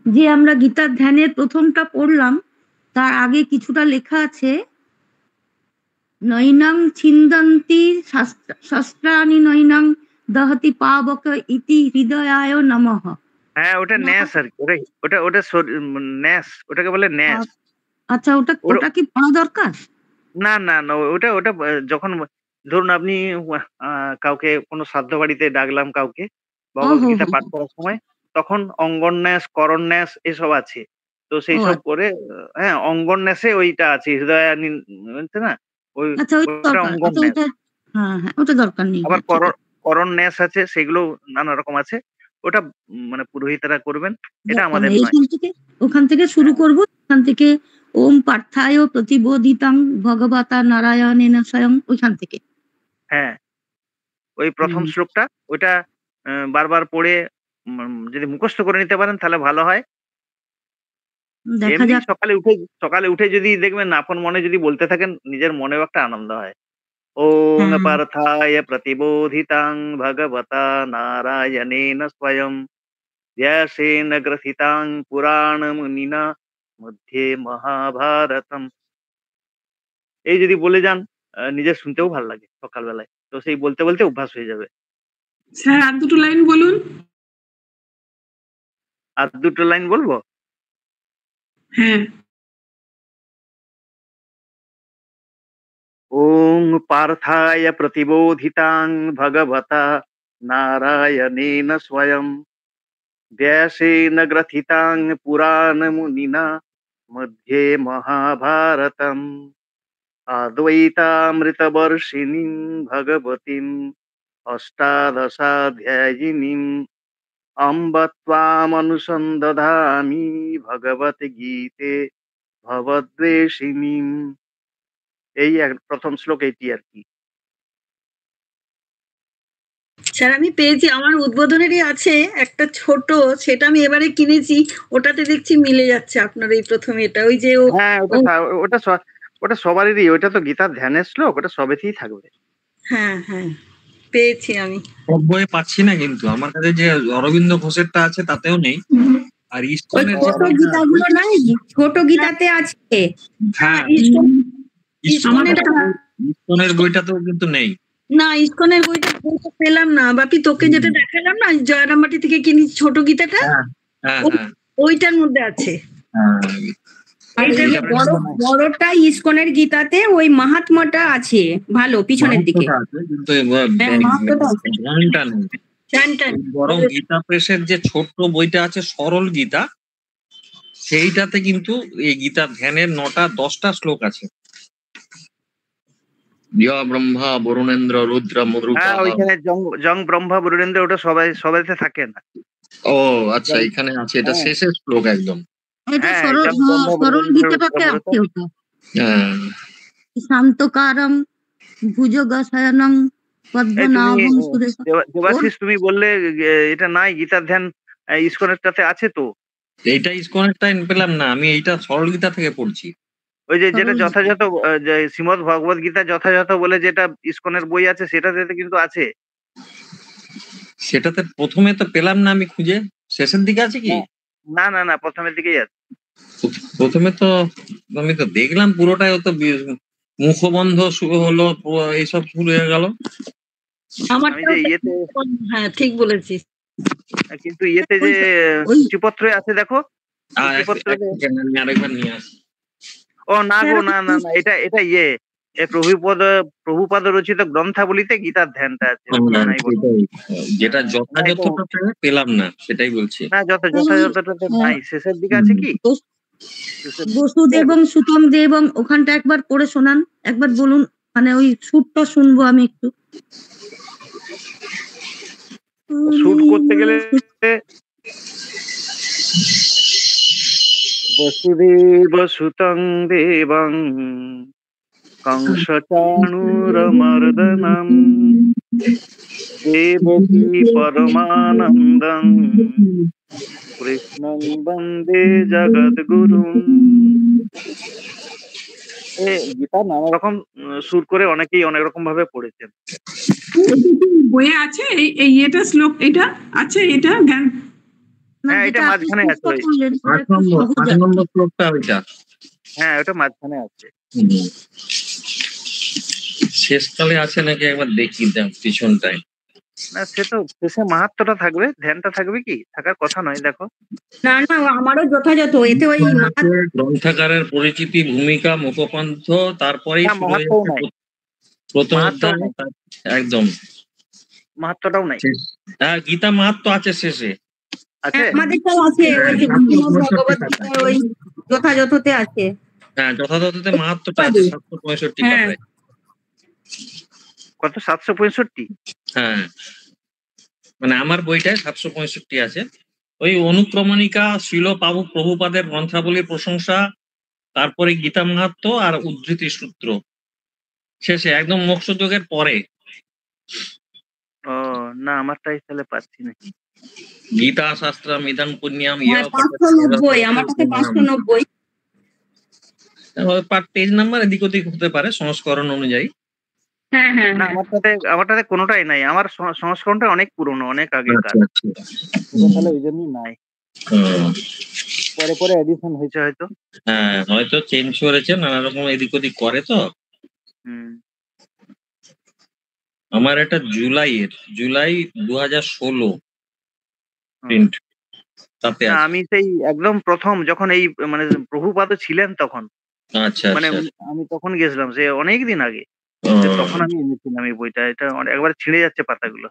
যে আমরা গীতার ধ্যানের প্রথমটা পড়লাম, তার আগে কিছুটা লেখা আছে, নৈনাং ছিন্দন্তি শাস্ত্রাণি নৈনাং দহতি পাবক ইতি হৃদয়ায় নমঃ। হ্যাঁ, ওটা ন্যাস আর কি, ওটা ওটা ন্যাস, ওটাকে বলে ন্যাস। আচ্ছা, ওটা কি পড়া দরকার? না না না, ওটা ওটা যখন ধরুন আপনি কাউকে কোনো শ্রাদ্ধ বাড়িতে ডাকলাম কাউকে ভগবদ্গীতা পাঠ করার সময়, তখন অঙ্গন্যাস, করন্যাস এসব আছে। তো সেই সব করে, হ্যাঁ, অঙ্গন্যাসে ওইটা আছে, হৃদয় বলছে না, ওই ওটা অঙ্গন্যাস। ওটা দরকার নেই। আবার করন্যাস আছে, সেগুলো নানা রকম আছে। ওটা মানে পুরোহিতরা করবেন, এটা আমাদের নয়। ওখান থেকে শুরু করব, ওখান থেকে ওম পার্থায় প্রতিবোধিতাং ভগবতা নারায়ণেন স্বয়ং, ওইখান থেকে। হ্যাঁ, ওই প্রথম শ্লোকটা, ওইটা বারবার পড়ে যদি মুখস্থ করে নিতে পারেন তাহলে ভালো হয়। এমনি সকালে উঠে যদি দেখবেন আপন মনে যদি বলতে থাকেন, নিজের মনেও একটা আনন্দ হয়। ওং পার্থায় প্রতিবোধিতাং ভগবতা নারায়ণেন স্বয়ং ব্যাসেন গ্রথিতাং পুরাণ মুনিনা মধ্যে মহাভারতম। এই যদি বলে যান, নিজের শুনতেও ভালো লাগে সকালবেলায়, তো সেই বলতে বলতে অভ্যাস হয়ে যাবে। স্যার, আর দুটো লাইন বলুন। আর দুটো লাইন বলবো? হ্যাঁ। ওং পার্থায় প্রতিবোধিতাং ভগবতা নারায়ণেন স্বয়ং ব্যাসেন গ্রথিতাং পুরাণমুনিনা মধ্যে মহাভারতম অদ্বৈতামৃতবর্ষিণীং ভগবতীম অষ্টাদশাধ্যায়িনীম অম্ব ত্বামনুসন্দধামি ভগবদ্গীতে ভবদ্বেষিণীম। এই প্রথম শ্লোক এইটি আর কি। স্যার আমি পেয়েছি, আমার উদ্বোধনেরই আছে একটা ছোট, সেটা আমি এবারে কিনেছি, ওটাতে দেখছি মিলে যাচ্ছে আপনার এই প্রথম এটা, ওই যে হ্যাঁ ওটা ওটা সবারই, ওটা তো গীতার ধ্যানের শ্লোক, ওটা সবেতেই থাকবে। হ্যাঁ হ্যাঁ পেয়েছি আমি। সব বইয়ে পাচ্ছি না, কিন্তু আমার কাছে যে অরবিন্দ ঘোষেরটা আছে তাতেও নেই। আর ওই ইস্কনের যে ছোট গীতাগুলো নাই, ছোট গীতাতে আছে। হ্যাঁ ইস্কনের বইটাতেও কিন্তু নেই। না ইস্কনের বইটা পেলাম না বাপি, তোকে যেটা দেখালাম না জয়রামবাটি থেকে কিনি ছোট গীতাটা, হ্যাঁ ওইটার মধ্যে আছে। আর এই যে বড়টা ইস্কনের গীতাতে ওই মাহাত্ম্যটা আছে ভালো পিছনের দিকে, কিন্তু মাহাত্ম্যটা আছে। বরং গীতা প্রেসের যে ছোট্ট বইটা আছে সরল গীতা, সেইটাতে কিন্তু এই গীতা ধ্যানের 9টা 10টা শ্লোক আছে। ব্রহ্মা বরুণেন্দ্র রুদ্র মরুতা। হ্যাঁ ওইখানে জং ব্রহ্মা বরুণেন্দ্র, ওটা সবাইতে থাকে না। ও আচ্ছা, এখানে আছে, এটা শেষের শ্লোক একদম। সরল গীতাটাতে আছে ওটা। হ্যাঁ শান্তকারং ভুজগশয়নং পদ্মনাভং সুরেশম। দেবাশিস তুমি বললে এটা নাই গীতার ধ্যান, ইস্কনেরটাতে আছে তো। এইটা ইস্কনেরটা পেলাম না, আমি এইটা সরল গীতা থেকে পড়ছি। ওই যে যেটা যথাযথ শ্রীমদ ভগবত গীতা যথাযথ বলে যেটা ইস্কনের বই আছে, সেটাতে কিন্তু আছে। সেটাতে প্রথমে তো পেলাম না আমি খুঁজে, শেষের দিকে আছে কি? না না না, প্রথমের দিকেই আছে। প্রথমে তো আমি তো দেখলাম পুরোটাই, তো মুখবন্ধ শুরু হলো, এইসব শুরু হয়ে গেল। হ্যাঁ ঠিক বলেছিস, কিন্তু ইয়েতে যে সূচিপত্রে আছে দেখো, আরেকবার নিয়ে আসি। ও না গো, না না না, এটা প্রভুপাদ রচিত গ্রন্থাবলীতে গীতার ধ্যানটা আছে। যেটা যথাযথ পেলাম না, সেটাই বলছি। না যথাযথটা নাই, শেষের দিকে আছে কি বসুদেব এবং সুতম দেব, এবং ওখানটা একবার পড়ে শোনান, একবার বলুন, মানে ওই সুরটা শুনবো আমি একটু। শুট করতে গেলে বসুদেব সুতং দেবং কংসচাণূরমর্দনম দেবকী পরমানন্দং কৃষ্ণং বন্দে জগদ্গুরুম। গীতা নানা রকম সুর করে অনেকেই অনেক রকম ভাবে পড়েছেন। বইয়ে আছে এই এটা শ্লোক, এটা আছে, এটা জ্ঞান। হ্যাঁ এটা মাঝখানে আছে, 8 নম্বর শ্লোকটা ওইটা। হ্যাঁ ওটা মাঝখানে আছে। শেষকালে আছে নাকি একবার দেখি পিছনটায়। না সে তো শেষে মাহাত্ম্যটা থাকবে, ধ্যানটা থাকবে কি, থাকার কথা নয়। দেখো না না, আমারও যথাযথ এতে ওই গ্রন্থাগারের পরিচিতি, ভূমিকা, মুখপান্থ, তারপরেই প্রথম একদম মাহাত্ম্যটাও নাই। হ্যাঁ গীতা মাহাত্ম্য আছে শেষে, আমাদেরটাও আছে, ওই যথাযথতে আছে। হ্যাঁ যথাযথতে মাহাত্ম্যটা আছে 765 টাকায়। কত? 765? হ্যাঁ মানে আমার বইটায় 765 আছে। ওই অনুক্রমণিকা, শিল প্রভুপাদের গ্রন্থাবলীর প্রশংসা, তারপরে গীতা মাহাত্ম্য আর উদ্ধৃতি সূত্র শেষে একদম মোক্ষযোগের পরে। ও না, আমারটাই তাহলে পাচ্ছি না। গীতা শাস্ত্র মিদাং পুণ্যম 590, আমার কাছে 590। পার পেজ নাম্বার এদিক ওদিক হতে পারে সংস্করণ অনুযায়ী। হ্যাঁ হ্যাঁ, না আমারটাতে কোনোটাই নাই, আমার সংস্করণটা অনেক পুরনো, অনেক আগেকার, তাহলে ওই জন্যই নাই। পরে এডিশন হয়েছে হয়তো। হ্যাঁ হয়তো চেঞ্জ করেছে, নানা রকম এদিক ওদিক করে তো। আমার এটা জুলাই 2016 প্রিন্ট, তাতে আমি সেই একদম প্রথম যখন এই মানে প্রভুপাদ ছিলেন তখন, আচ্ছা মানে আমি তখন গেছিলাম, সে অনেক দিন আগে। তখন আমি এনেছিলাম এই বইটা। এটা একবার ছিঁড়ে যাচ্ছে পাতাগুলো।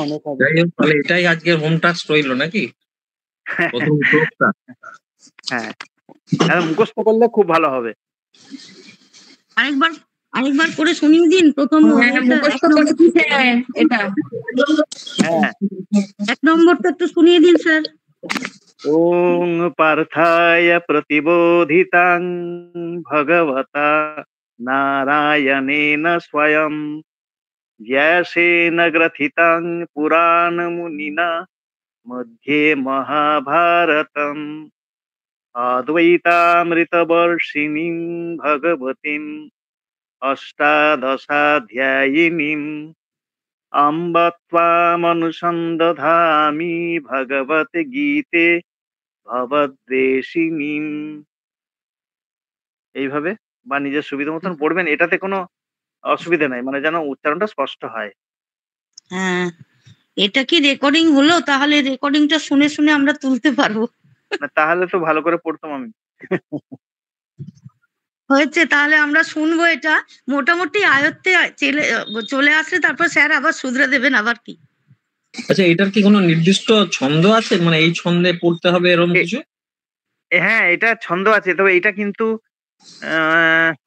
অনেক হবে। যাই হোক, তাহলে এটাই আজকের হোম টাস্ক রইলো নাকি? প্রথম শ্লোকটা। হ্যাঁ, মুখস্থ করলে খুব ভালো হবে। আরেকবার করে শুনিয়ে দিন প্রথম মুখস্থ করে দিছে এটা। হ্যাঁ, 1 নম্বরটা একটু শুনিয়ে দিন স্যার। ওং পার্থায় প্রতিবোধিতাং ভগবতা নারায়ণেন স্বয়ং ব্যাসেন গ্রথিতাং পুরাণ মুনিনা মধ্যে মহাভারতম অদ্বৈতামৃতবর্ষিণীম ভগবতীম অষ্টাদশাধ্যায়িনীম অম্ব ত্বামনুসন্দধামি ভগবত গীতে ভবদ্বেষিণীম। এইভাবে বা নিজের সুবিধা মতন পড়বেন, এটাতে কোনো অসুবিধা নাই, মানে যেন উচ্চারণটা স্পষ্ট হয়। হ্যাঁ, এটা কি রেকর্ডিং হলো? তাহলে রেকর্ডিংটা শুনে শুনে আমরা তুলতে পারবো। তাহলে তো ভালো করে পড়তাম আমি। হয়েছে, তাহলে আমরা শুনবো। এটা মোটামুটি আয়ত্তে চলে আসলে তারপর স্যার আবার শুধরে দেবেন আবার কি। আচ্ছা, এটার কি কোনো নির্দিষ্ট ছন্দ আছে, মানে এই ছন্দে পড়তে হবে এরকম কিছু? হ্যাঁ, এটা ছন্দ আছে, তবে এটা কিন্তু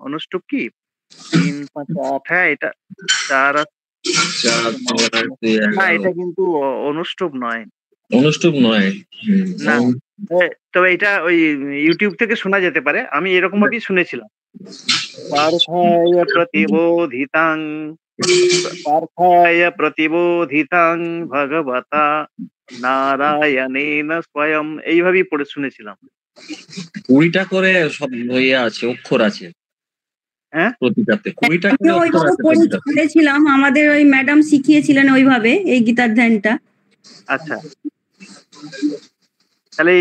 অনুষ্টুপ কি 3 5 8, হ্যাঁ এটা 4 না, এটা কিন্তু অনুষ্টুপ নয়। অনুষ্টুপ নয় না, তবে এটা ওই ইউটিউব থেকে শোনা যেতে পারে, আমি এরকম ভাবেই শুনেছিলাম। পার্থায় প্রতিবোধিতাং ভগবতা নারায়ণেন স্বয়ং, এইভাবেই পড়ে শুনেছিলাম। 20টা করে সব ইয়ে আছে, অক্ষর আছে। হ্যাঁ, প্রতিটাতে 20টা করে অক্ষর আছে। পড়েছিলাম, আমাদের ওই ম্যাডাম শিখিয়েছিলেন ওইভাবে এই গীতার ধ্যানটা। আচ্ছা, তাহলে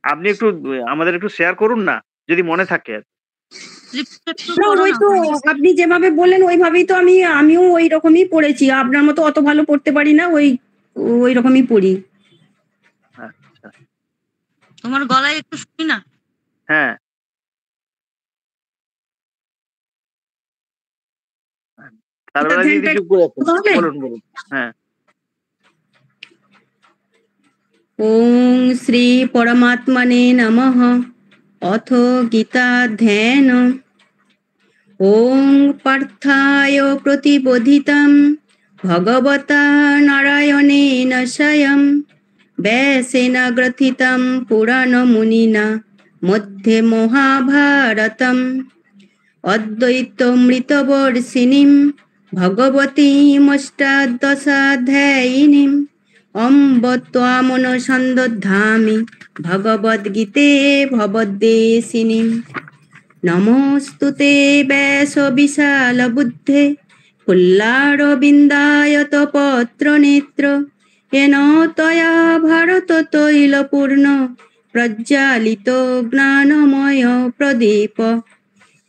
আপনি একটু আমাদের একটু শেয়ার করুন না, যদি মনে থাকে। ওই তো আপনি যেভাবে বললেন ওইভাবেই তো আমিও ওই রকমই পড়েছি। আপনার মতো অত ভালো পড়তে পারি না, ওই রকমই পড়ি। আচ্ছা, তোমার গলায় একটু শুনি না। হ্যাঁ, তারপরে যদি চুপ করে বলুন। হ্যাঁ। ওং শ্রী পরমাত্মনে নমঃ। অথ গীতা ধ্যান। ওং পার্থায় প্রতিবোধিতাম ভগবতা নারায়ণেন স্বয়ং ব্যাসেন গ্রথিতাম পুরাণ মুনিনা মধ্যে মহাভারতম অদ্বৈতমৃতবর্ষিণীম ভগবতীমষ্টাদশাধ্যায়িনীম অম্ব ত্বামনুসন্দধামি ভগবদ্গীতে ভবদ্বেষিণীম। নমস্তুতে ব্যাস বিশাল বুদ্ধে ফুল্লারবিন্দায়ত পত্র নেত্র येन তয়া ভারত তৈলপূর্ণ প্রজ্বালিত জ্ঞানময় প্রদীপ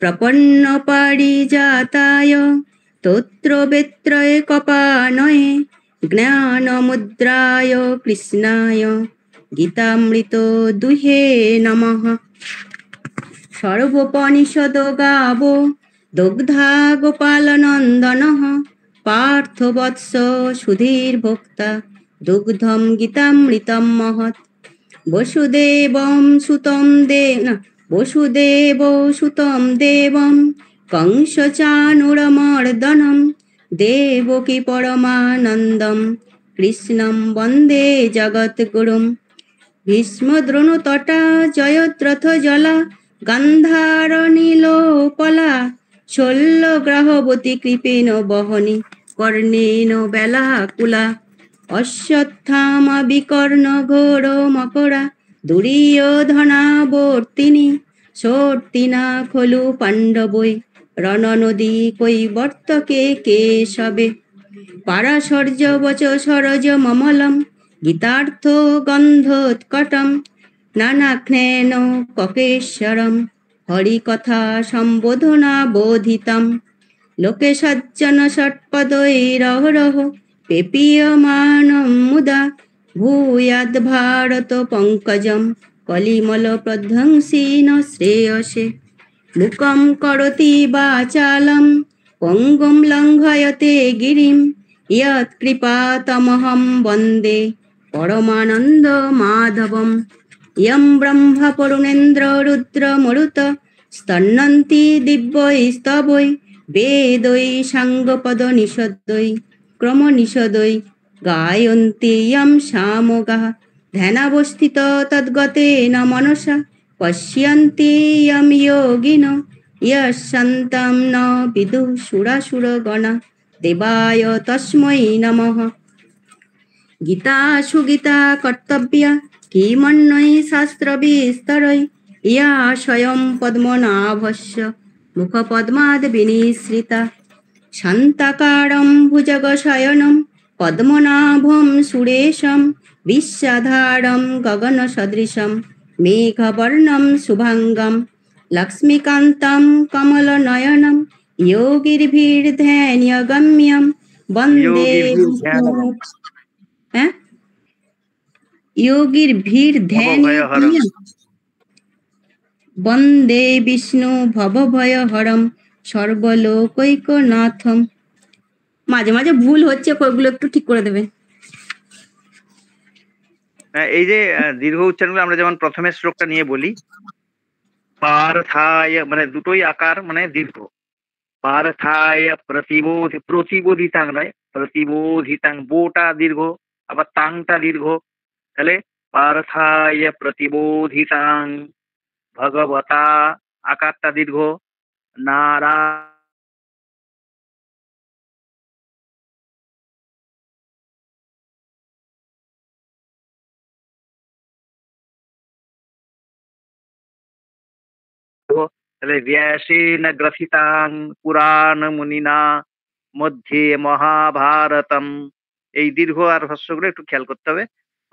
প্রপন্ন পারিজাতায় তত্র বেত্রয়ে কপানয়ে জ্ঞানমুদ্রায় কৃষ্ণায় গীতামৃত দুহে নমঃ। সর্বোপনিষদ গাবো দুগ্ধা গোপাল নন্দন পার্থ বৎস সুধীর ভোক্তা দুগ্ধম গীতামৃতম মহৎ। বসুদেবম সুতম দেবম কংস চানুরমর্দনম দেবকী পরমানন্দম কৃষ্ণম বন্দে জগৎগুরুম। ভীষ্ম দ্রোণ তটা জয়দ্রথ জলা গান্ধার নীলোপলা শল্য গ্রাহবতী কৃপেণ বহনি কর্ণেন বেলাকুলা। অশ্বত্থামা বিকর্ণ ঘোর মকরা দুর্যোধনাবর্তিনী সর্তিনা খলু পাণ্ডবৈ রণনদী কৈবর্তকে কেশবে। পারাশর্য বচ সরজ মমলম গীতার্থ গন্ধোৎকটম নানাখ্নেন ককেশ্বরম হরিকথা সম্বোধনা বোধিতম। লোকে সজ্জন ষটপদৈরহরহ পেপীয়মানম মুদা ভূয়াদ ভারত পঙ্কজম কলিমল প্রধ্বংসীন শ্রেয়সে। মুকম করতি বাচালম পঙ্গম লঙ্ঘয়তে গিরিম ইয়ৎ কৃপাতমহম বন্দে পরমানন্দ মাধবম ইয়ম ব্রহ্মা পরুণেন্দ্র রুদ্র মরুত স্তন্নন্তি দিব্যৈস্তবৈ বেদৈ সাঙ্গপদ নিষদৈ ক্রম নিষদৈ গায়ন্তি ইয়ম সামগাঃ ধ্যানাবস্থিত তদ্গতেন মনসা পশ্যন্তি ইয়ম যোগিনো ইয়ঃসন্তাম ন বিদুঃ সুরাসুরগণা দেবায় তস্मै নমঃ। গীতা সুগীতা কর্তব্যা কিমন্যৈ শাস্ত্র বিস্তরৈ ইয়া স্বয়ং পদ্মনাভস্য মুখপদ্মাদ বিনিসৃতা শান্তাকারম ভুজগশয়নম পদ্মনাভম সুরেশম বিশ্বধারম গগনসদৃশম মেঘবর্ণম শুভাঙ্গম লক্ষ্মীকান্তম কমলনয়নম যোগীর্ভির্ধ্যানগম্যম বন্দে বিষ্ণু হ্যাঁ যোগীর্ভির্ধ্যানগম্যম বন্দে বিষ্ণু ভবভয়হরম সর্বলোকৈকনাথম। মাঝে মাঝে ভুল হচ্ছে, ওইগুলো একটু ঠিক করে দেবে। এই যে দীর্ঘ উচ্চারণগুলো আমরা যেমন প্রথমে শ্লোকটা নিয়ে বলি, পার্থায় মানে দুটোই আকার মানে দীর্ঘ। পার্থায় প্রতিবোধিতাং নয়, প্রতিবোধিতাং, বোটা দীর্ঘ আবার তাংটা দীর্ঘ। তাহলে পার্থায় প্রতিবোধিতাং ভগবতা আকারটা দীর্ঘ, নারা তাহলে ব্যাসেন গ্রথিতাং পুরাণ মুনিনা মধ্যে মহাভারতম। এই দীর্ঘ আর হ্রস্বগুলো একটু খেয়াল করতে হবে।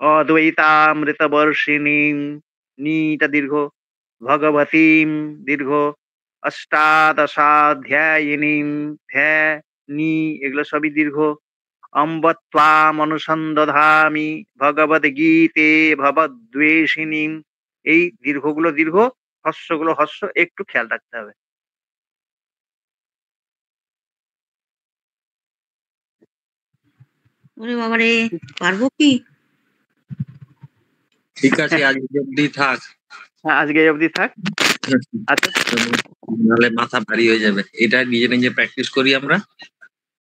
অদ্বৈতামৃত বর্ষিণী, নিটা দীর্ঘ। ভগবতীম দীর্ঘ। অষ্টাদশাধ্যায়িনীম, ধ্যা নি এগুলো সবই দীর্ঘ। অম্ব ত্বাম অনুসন্দধামি ভগবদ গীতে ভবদ্বেষিণীম। এই দীর্ঘগুলো দীর্ঘ, হস্যগুলো হস্য, একটু খেয়াল রাখতে হবে। ওরে বাবারে, পারবো কি? ঠিক আছে, আজ অব্দি থাক। হ্যাঁ, আজকে এই অবধি থাক। আচ্ছা, নাহলে মাথা ভারী হয়ে যাবে। এটা নিজে নিজে প্র্যাকটিস করি আমরা।